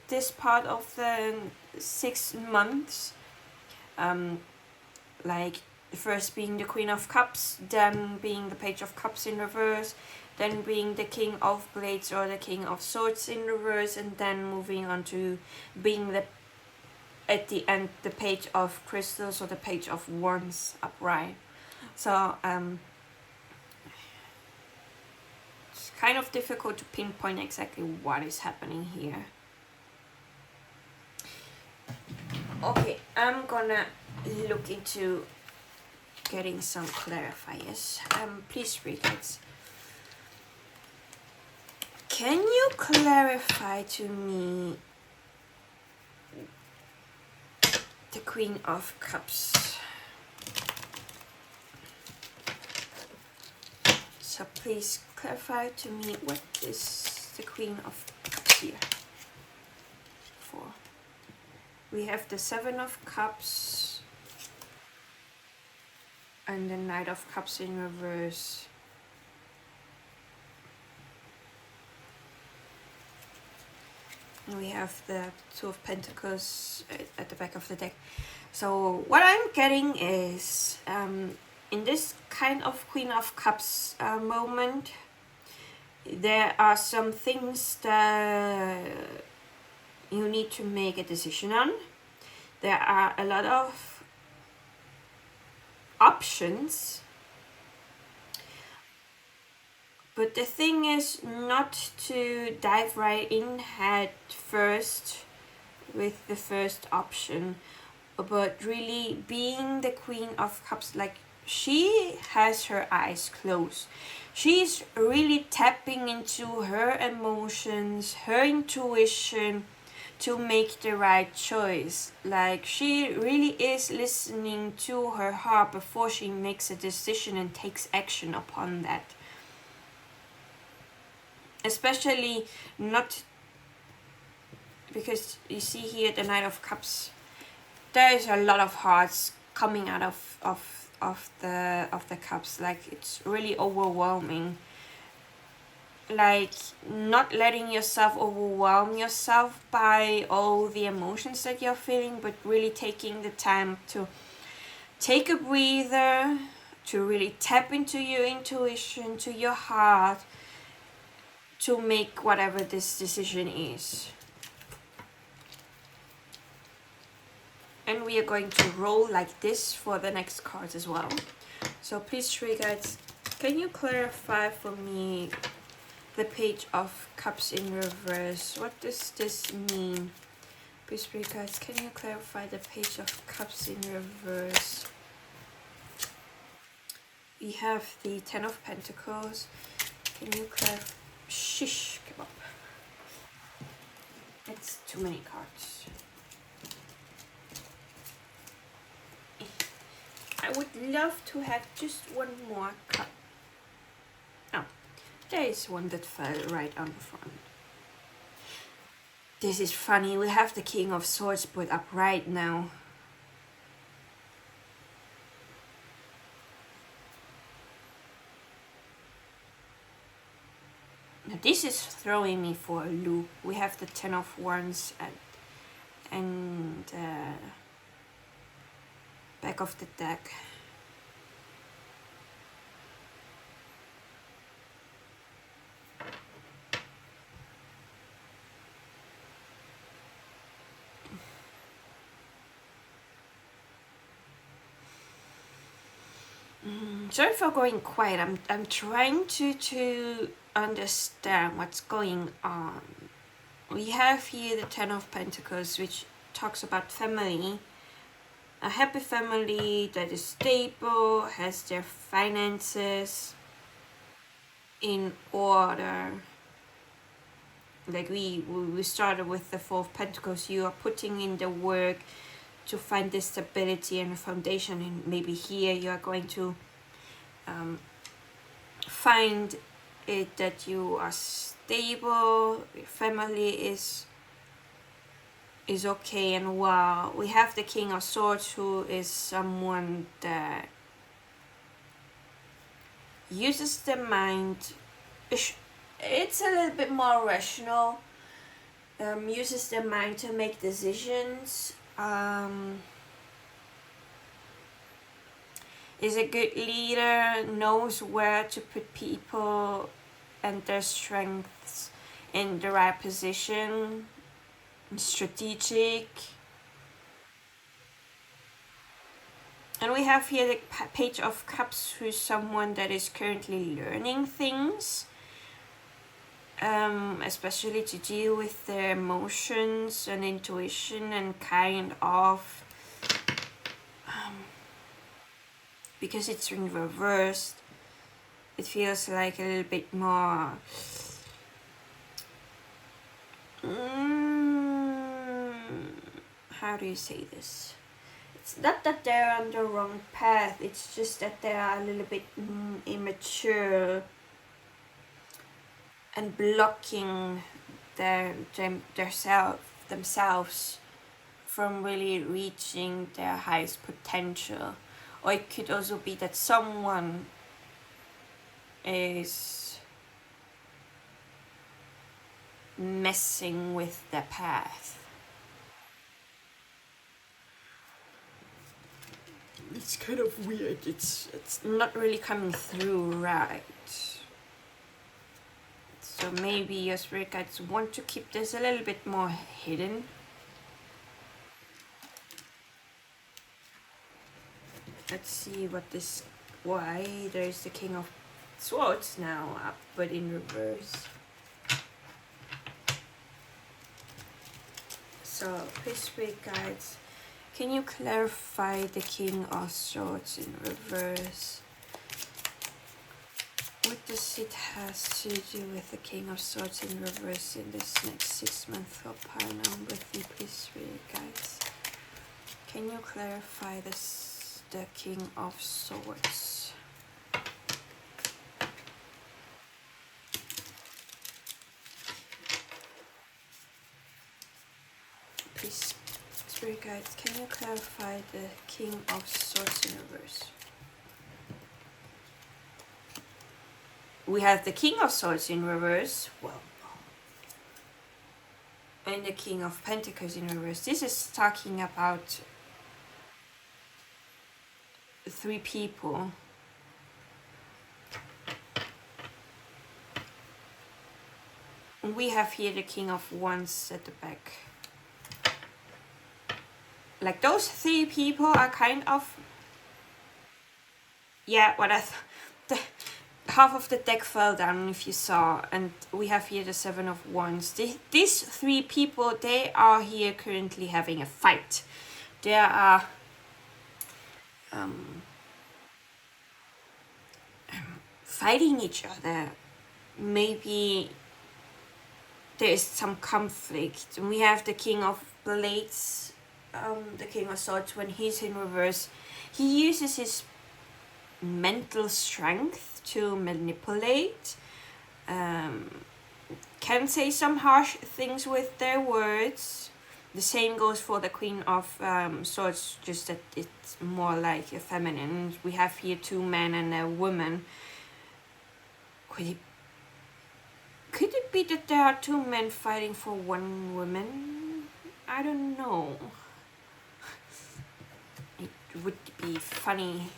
this part of the 6 months. Like first being the Queen of Cups, then being the Page of Cups in reverse, then being the King of Blades or the King of Swords in reverse, and then moving on to being at the end the Page of Crystals or the Page of Wands upright. So it's kind of difficult to pinpoint exactly what is happening here. Okay, I'm gonna look into getting some clarifiers. Please read it. Can you clarify to me the Queen of Cups? So please clarify to me what is the Queen of Cups here for. We have the Seven of Cups and the Knight of Cups in reverse. And we have the Two of Pentacles at the back of the deck. So what I'm getting is, in this kind of Queen of Cups moment, there are some things that you need to make a decision on. There are a lot of options, but the thing is not to dive right in head first with the first option, but really being the Queen of Cups, like she has her eyes closed. She's really tapping into her emotions, her intuition to make the right choice. Like she really is listening to her heart before she makes a decision and takes action upon that. Especially not because you see here the Knight of Cups, there is a lot of hearts coming out of the cups. Like it's really overwhelming. Like not letting yourself overwhelm yourself by all the emotions that you're feeling, but really taking the time to take a breather, to really tap into your intuition, to your heart, to make whatever this decision is. And we are going to roll like this for the next cards as well. So please, Tree Guides, can you clarify for me the Page of Cups in reverse? What does this mean? Please, Tree Guides, can you clarify the Page of Cups in reverse? We have the Ten of Pentacles. Can you clarify? Shish, come up. It's too many cards. I would love to have just one more cup. Oh, there is one that fell right on the front. This is funny. We have the King of Swords put up right now. Now this is throwing me for a loop. We have the Ten of Wands and back of the deck. Sorry for going quiet. I'm trying to understand what's going on. We have here the Ten of Pentacles, which talks about family. A happy family that is stable, has their finances in order. Like we started with the Four of Pentacles. You are putting in the work to find the stability and the foundation, and maybe here you are going to find it that you are stable, your family is okay and well. We have the King of Swords, who is someone that uses the mind. It's a little bit more rational. Uses the mind to make decisions. Is a good leader, knows where to put people and their strengths in the right position, strategic. And we have here the Page of Cups, who's someone that is currently learning things, especially to deal with their emotions and intuition, and kind of because it's in reversed, it feels like a little bit more how do you say this? It's not that they're on the wrong path, it's just that they are a little bit immature and blocking themselves from really reaching their highest potential. Or it could also be that someone is messing with their path. It's kind of weird. It's not really coming through right. So maybe your spirit guides want to keep this a little bit more hidden. Let's see what this... Why there's the King of Swords now up, but in reverse. So, please, spirit guides, can you clarify the King of Swords in reverse? What does it has to do with the King of Swords in reverse in this next 6 months for partner with you, please, spirit guides? Can you clarify this, the King of Swords? Please, spirit guides, can you clarify the King of Swords in reverse? We have the King of Swords in reverse, well, and the King of Pentacles in reverse. This is talking about 3 people. We have here the King of Wands at the back. Like those 3 people are kind of... Yeah, what half of the deck fell down if you saw, and we have here the 7 of Wands. These 3 people, they are here currently having a fight. They are fighting each other. Maybe there is some conflict. And we have the King of Blades, the King of Swords. When he's in reverse, he uses his mental strength to manipulate, can say some harsh things with their words. The same goes for the Queen of Swords, just that it's more like a feminine. We have here 2 men and a woman. Could it be that there are 2 men fighting for 1 woman? I don't know. It would be funny.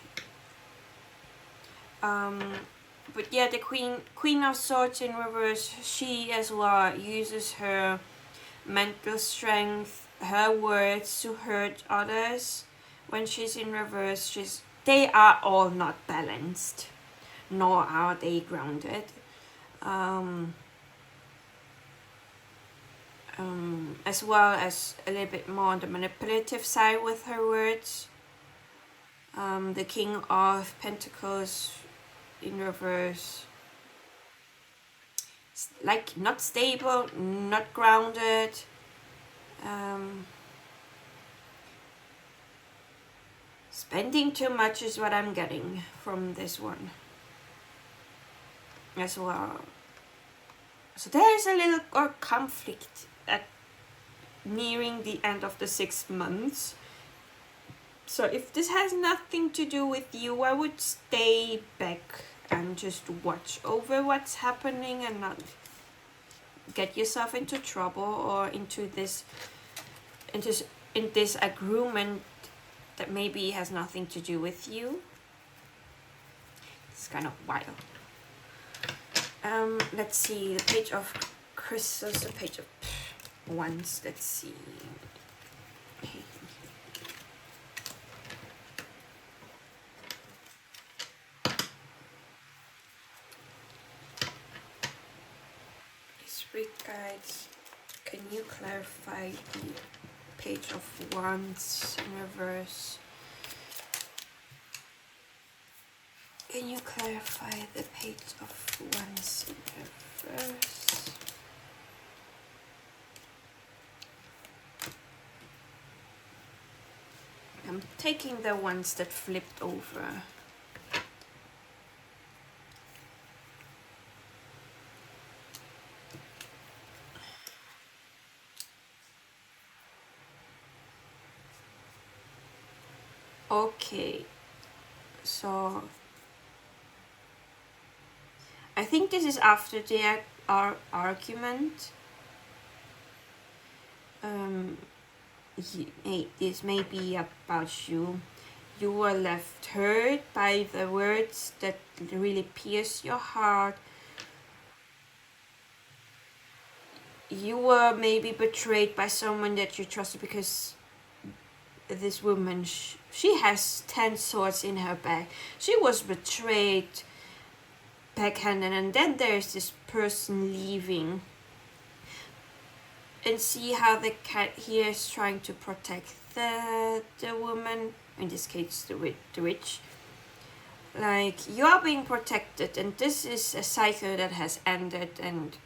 But yeah, the Queen of Swords in reverse, she as well uses her mental strength, her words to hurt others. When she's in reverse, they are all not balanced, nor are they grounded. As well as a little bit more on the manipulative side with her words. The King of Pentacles in reverse, like not stable, not grounded. Spending too much is what I'm getting from this one as well. So there is a little conflict at nearing the end of the 6 months. So if this has nothing to do with you, I would stay back and just watch over what's happening and not get yourself into trouble or into this agreement that maybe has nothing to do with you. It's kind of wild. Let's see, the Page of Crystals, the Page of Wands. Let's see. Spirit guides, can you clarify the Page of Wands in reverse? Can you clarify the Page of Wands in reverse? I'm taking the ones that flipped over. Okay, so I think this is after the argument. This may be about you. You were left hurt by the words that really pierce your heart. You were maybe betrayed by someone that you trusted, because this woman, she has 10 swords in her bag. She was betrayed, backhanded, and then there's this person leaving. And see how the cat here is trying to protect the woman, in this case the witch. Like, you are being protected, and this is a cycle that has ended, and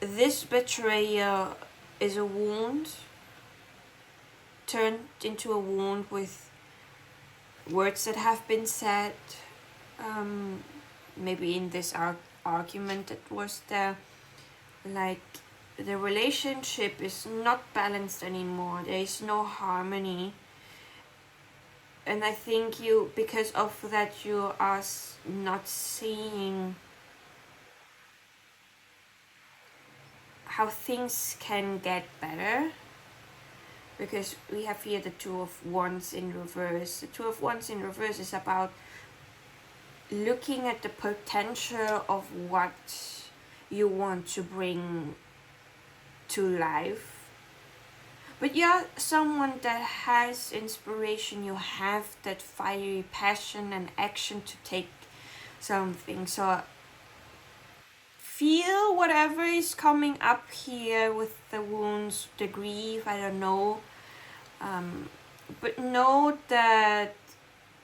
this betrayal is a wound, turned into a wound with words that have been said, maybe in this argument that was there. Like, the relationship is not balanced anymore. There is no harmony. And I think you, because of that, you are not seeing how things can get better. Because we have here the Two of Wands in reverse. The Two of Wands in reverse is about looking at the potential of what you want to bring to life. But you're someone that has inspiration. You have that fiery passion and action to take something. So feel whatever is coming up here with the wounds, the grief, I don't know. But know that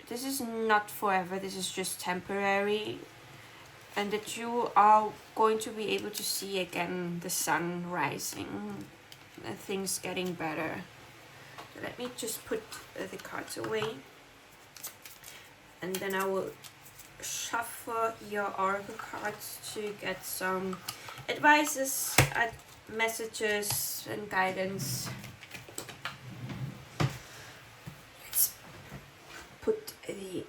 this is not forever. This is just temporary. And that you are going to be able to see again the sun rising, and things getting better. So let me just put the cards away, and then I will shuffle your oracle cards to get some advices, messages, and guidance. Let's put these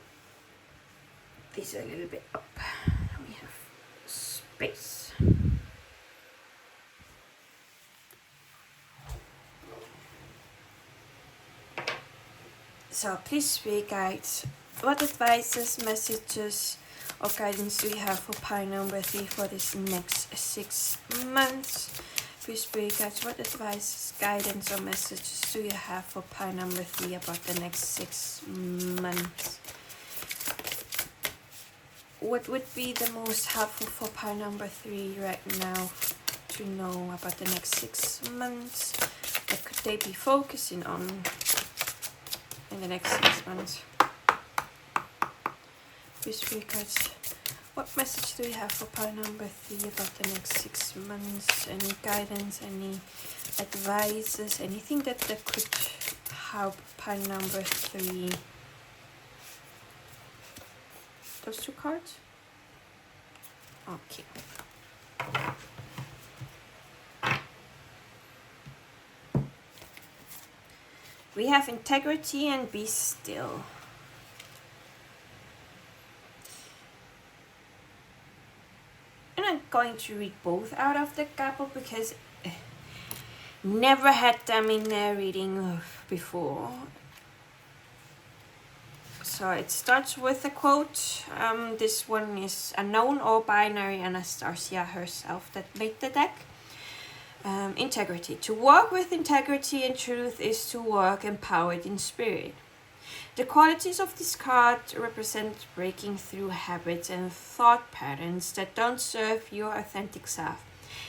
a little bit up. We have space. So please, spirit guides, what advices, messages, or guidance do you have for pile number 3 for this next 6 months? Please, spirit guides, what advice, guidance, or messages do you have for pile number 3 about the next 6 months? What would be the most helpful for pile number 3 right now to know about the next 6 months? What could they be focusing on in the next 6 months? Please, spirit guides, what message do you have for pile number 3 about the next 6 months? Any guidance, any advices, anything that could help pile number 3? Those 2 cards? Okay. We have integrity and be still. And I'm going to read both out of the couple because never had them in their reading before. So it starts with a quote. This one is unknown or binary, Anastasia herself that made the deck. Integrity. To walk with integrity and truth is to walk empowered in spirit. The qualities of this card represent breaking through habits and thought patterns that don't serve your authentic self.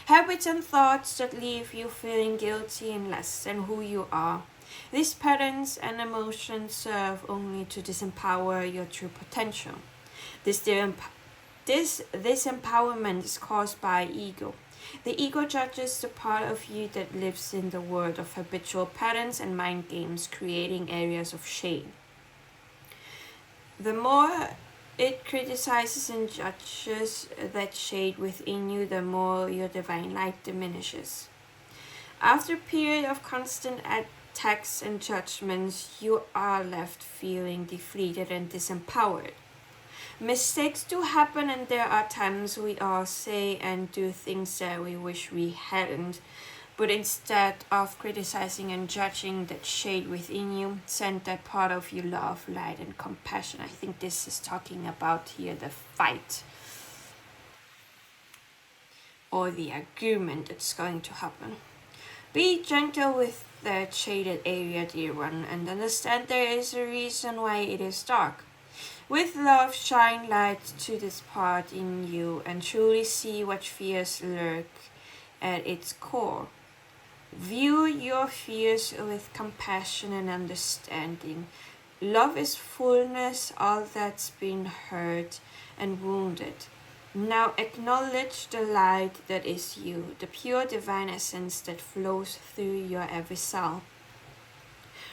Habits and thoughts that leave you feeling guilty and less than who you are. These patterns and emotions serve only to disempower your true potential. This empowerment is caused by ego. The ego judges the part of you that lives in the world of habitual patterns and mind games, creating areas of shade. The more it criticizes and judges that shade within you, the more your divine light diminishes. After a period of constant attacks and judgments, you are left feeling defeated and disempowered. Mistakes do happen, and there are times we all say and do things that we wish we hadn't. But instead of criticizing and judging that shade within you, send that part of you love, light, and compassion. I think this is talking about here the fight or the argument that's going to happen. Be gentle with that shaded area, dear one, and understand there is a reason why it is dark. With love, shine light to this part in you and truly see what fears lurk at its core. View your fears with compassion and understanding. Love is fullness, all that's been hurt and wounded. Now acknowledge the light that is you, the pure divine essence that flows through your every cell.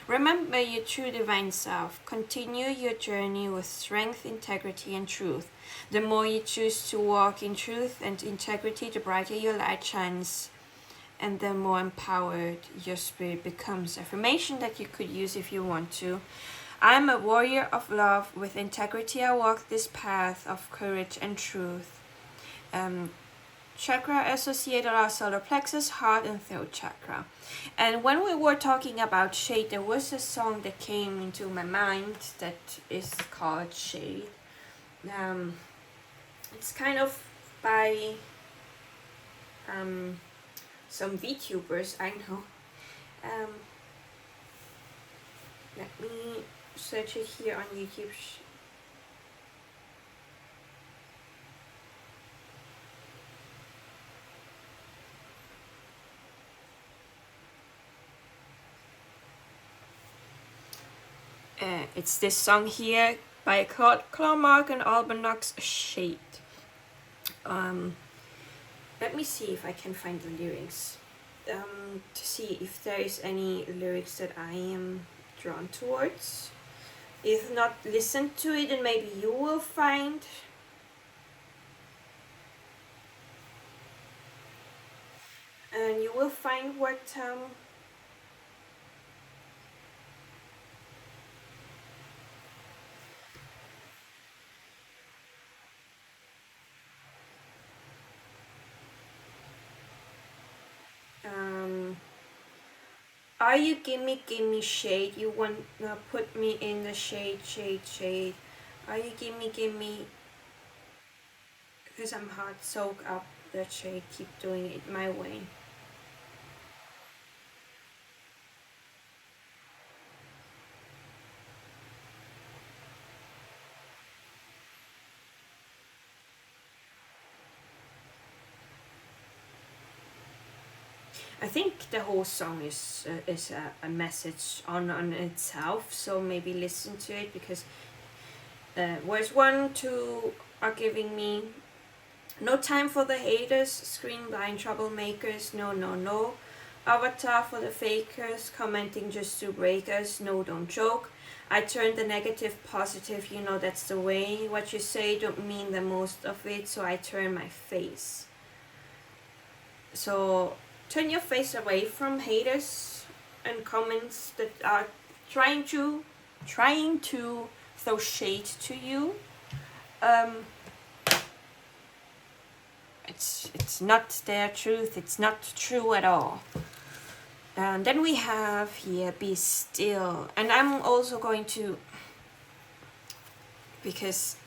Remember your true divine self. Continue your journey with strength, integrity, and truth. The more you choose to walk in truth and integrity, the brighter your light shines, and the more empowered your spirit becomes. Affirmation that you could use if you want to. I am a warrior of love. With integrity, I walk this path of courage and truth. Chakra associated our solar plexus, heart, and throat chakra. And when we were talking about shade, there was a song that came into my mind that is called Shade. It's kind of by some VTubers I know. Let me search it here on YouTube. It's this song here by Clairaudiant and Albanox, Shade. Let me see if I can find the lyrics. To see if there is any lyrics that I am drawn towards. If not, listen to it and maybe you will find. And you will find what are you gimme shade? You want to put me in the shade. Are you gimme? Because I'm hot, soak up that shade. Keep doing it my way. I think the whole song is a message on itself, so maybe listen to it, because words 1, 2 are giving me no time for the haters, screen blind troublemakers, no. Avatar for the fakers, commenting just to break us, no, don't joke. I turn the negative positive, you know that's the way. What you say don't mean the most of it, so I turn my face. So turn your face away from haters and comments that are trying to throw shade to you. It's not their truth. It's not true at all. And then we have here, be still. And I'm also going to, because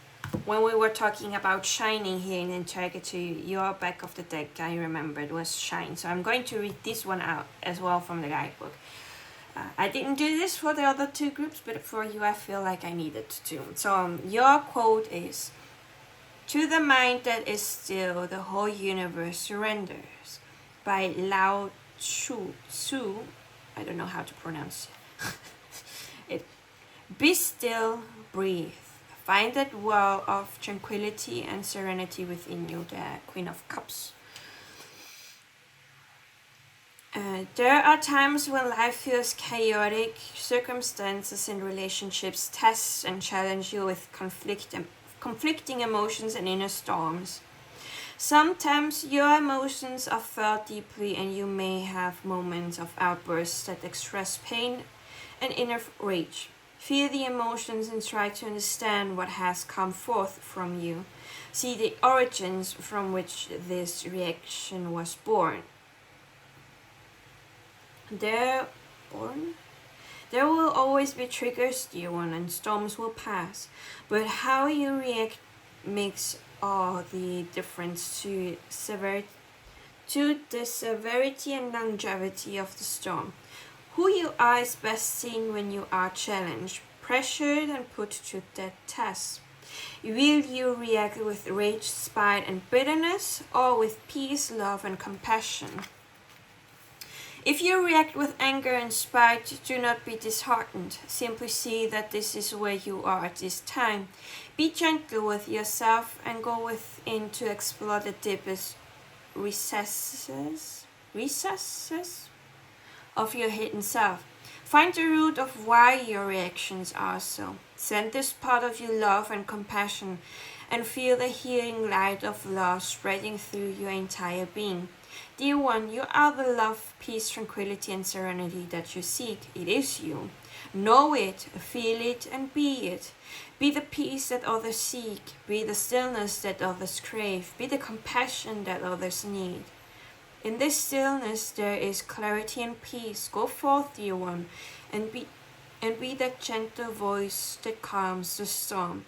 when we were talking about shining here in integrity, your back of the deck, I remembered, was shine. So I'm going to read this one out as well from the guidebook. I didn't do this for the other two groups, but for you I feel like I needed to. So your quote is, to the mind that is still, the whole universe surrenders. By Lao Tzu. I don't know how to pronounce it. Be still, breathe. Find that well of tranquility and serenity within you, the Queen of Cups. There are times when life feels chaotic, circumstances and relationships test and challenge you with conflicting emotions and inner storms. Sometimes your emotions are felt deeply and you may have moments of outbursts that express pain and inner rage. Feel the emotions and try to understand what has come forth from you. See the origins from which this reaction was born. There will always be triggers, dear one, and storms will pass. But how you react makes all the difference to the severity and longevity of the storm. Who you are is best seen when you are challenged, pressured, and put to that test. Will you react with rage, spite, and bitterness, or with peace, love, and compassion? If you react with anger and spite, do not be disheartened. Simply see that this is where you are at this time. Be gentle with yourself and go within to explore the deepest recesses of your hidden self. Find the root of why your reactions are so. Send this part of you love and compassion and feel the healing light of love spreading through your entire being. Dear one, you are the love, peace, tranquility, and serenity that you seek. It is you. Know it, feel it, and be it. Be the peace that others seek. Be the stillness that others crave. Be the compassion that others need. In this stillness there is clarity and peace. Go forth, dear one, and be that gentle voice that calms the storm.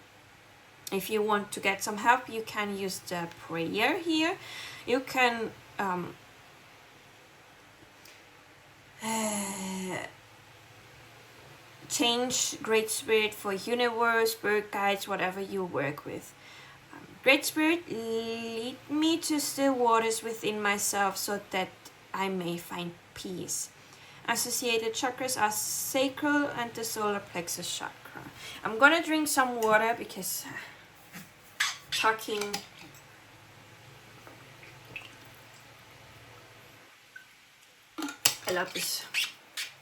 If you want to get some help, you can use the prayer here. You can change Great Spirit for universe, spirit guides, whatever you work with. Great Spirit, lead me to still waters within myself so that I may find peace. Associated chakras are sacral and the solar plexus chakra. I'm gonna drink some water because talking a lot is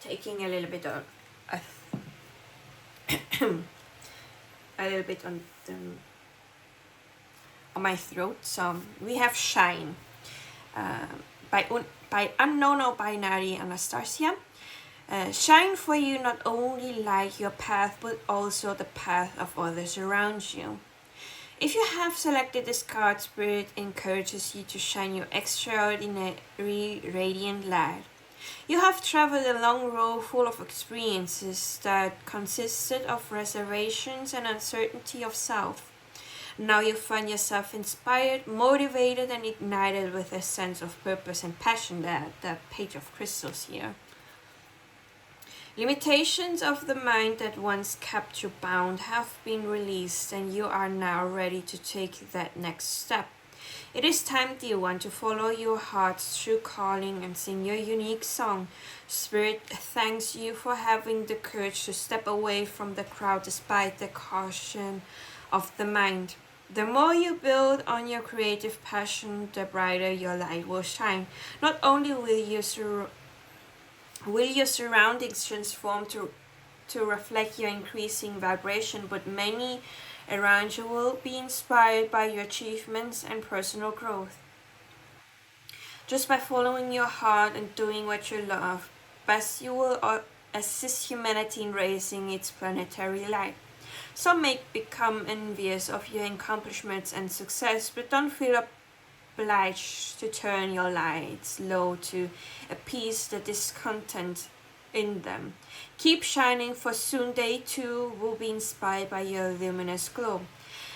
taking a little bit on my throat. So we have Shine by Unknown or Binary Anastasia. Shine for you not only light your path but also the path of others around you. If you have selected this card, Spirit encourages you to shine your extraordinary radiant light. You have traveled a long road full of experiences that consisted of reservations and uncertainty of self. Now you find yourself inspired, motivated, and ignited with a sense of purpose and passion. The Page of Crystals here. Limitations of the mind that once kept you bound have been released, and you are now ready to take that next step. It is time, dear one, to follow your heart's true calling and sing your unique song. Spirit thanks you for having the courage to step away from the crowd despite the caution of the mind. The more you build on your creative passion, the brighter your light will shine. Not only will your surroundings transform to reflect your increasing vibration, but many around you will be inspired by your achievements and personal growth. Just by following your heart and doing what you love, best you will assist humanity in raising its planetary light. Some may become envious of your accomplishments and success, but don't feel obliged to turn your lights low to appease the discontent in them. Keep shining, for soon they too will be inspired by your luminous glow.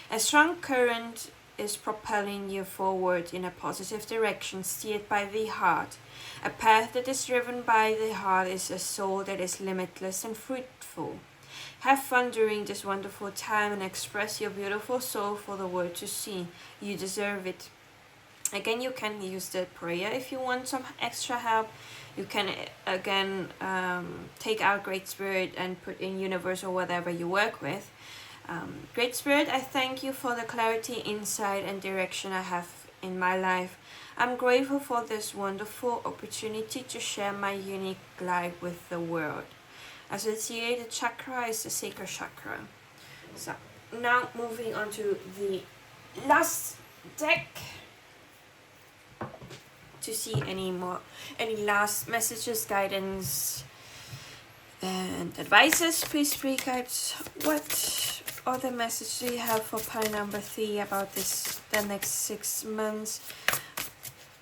A strong current is propelling you forward in a positive direction, steered by the heart. A path that is driven by the heart is a soul that is limitless and fruitful. Have fun during this wonderful time and express your beautiful soul for the world to see. You deserve it. Again, you can use the prayer if you want some extra help. You can again take out Great Spirit and put in universe or whatever you work with. Great Spirit, I thank you for the clarity, insight, and direction I have in my life. I'm grateful for this wonderful opportunity to share my unique life with the world. Associated chakra is the sacral chakra. So now moving on to the last deck to see any last messages, guidance and advices. Please, spirit guides, what other message do you have for pile number 3 about the next 6 months?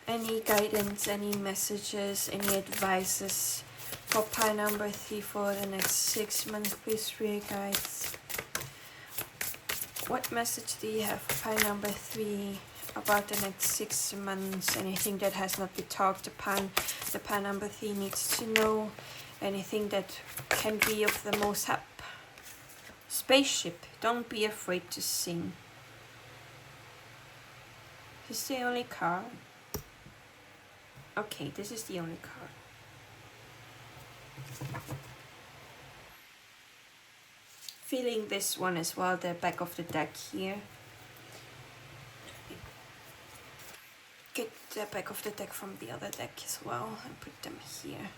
Any guidance, any messages, any advices for pile number 3 for the next 6 months? Please, spirit guides, what message do you have for pile number 3 about the next 6 months? Anything that has not been talked upon, the pile number 3 needs to know. Anything that can be of the most help. Spaceship, don't be afraid to sing. This is the only card. Okay, this is the only card. Feeling this one as well, the back of the deck here. Get the back of the deck from the other deck as well and put them here.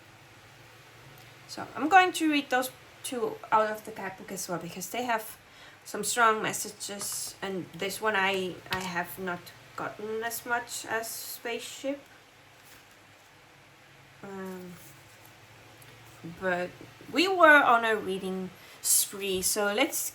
So I'm going to read those 2 out of the guidebook as well, because they have some strong messages, and this one I have not gotten as much as Spaceship. But we were on a reading spree, so let's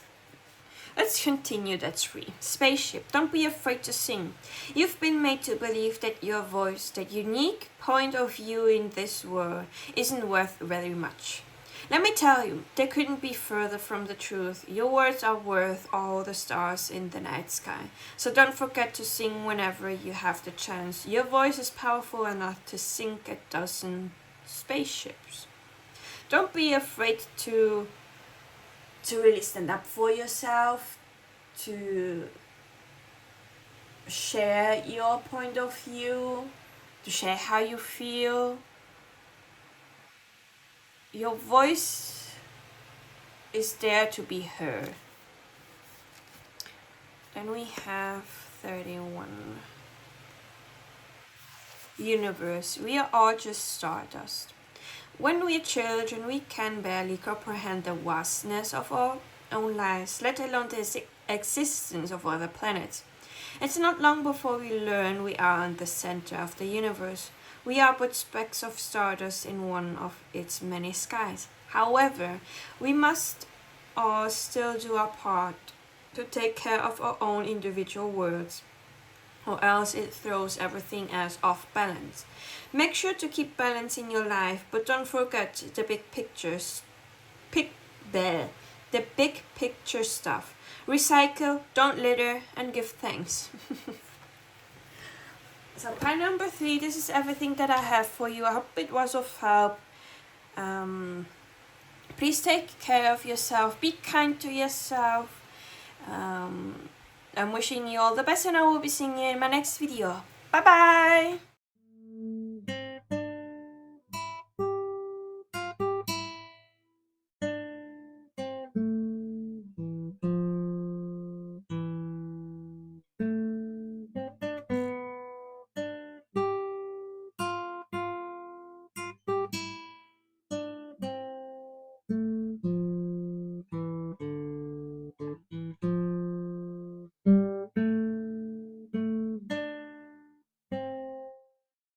continue that spree. Spaceship, don't be afraid to sing. You've been made to believe that your voice, that unique point of view in this world, isn't worth very much. Let me tell you, they couldn't be further from the truth. Your words are worth all the stars in the night sky. So don't forget to sing whenever you have the chance. Your voice is powerful enough to sink 12 spaceships. Don't be afraid to really stand up for yourself, to share your point of view, to share how you feel. Your voice is there to be heard. Then we have 31. Universe, we are all just stardust. When we're children, we can barely comprehend the vastness of our own lives, let alone the existence of other planets. It's not long before we learn we are in the center of the universe. We are but specks of stardust in one of its many skies. However, we must all still do our part to take care of our own individual worlds, or else it throws everything else off balance. Make sure to keep balance in your life, but don't forget the big pictures. The big picture stuff. Recycle, don't litter, and give thanks. So pile number 3, this is everything that I have for you. I hope it was of help. Please take care of yourself. Be kind to yourself. I'm wishing you all the best, and I will be seeing you in my next video. Bye bye!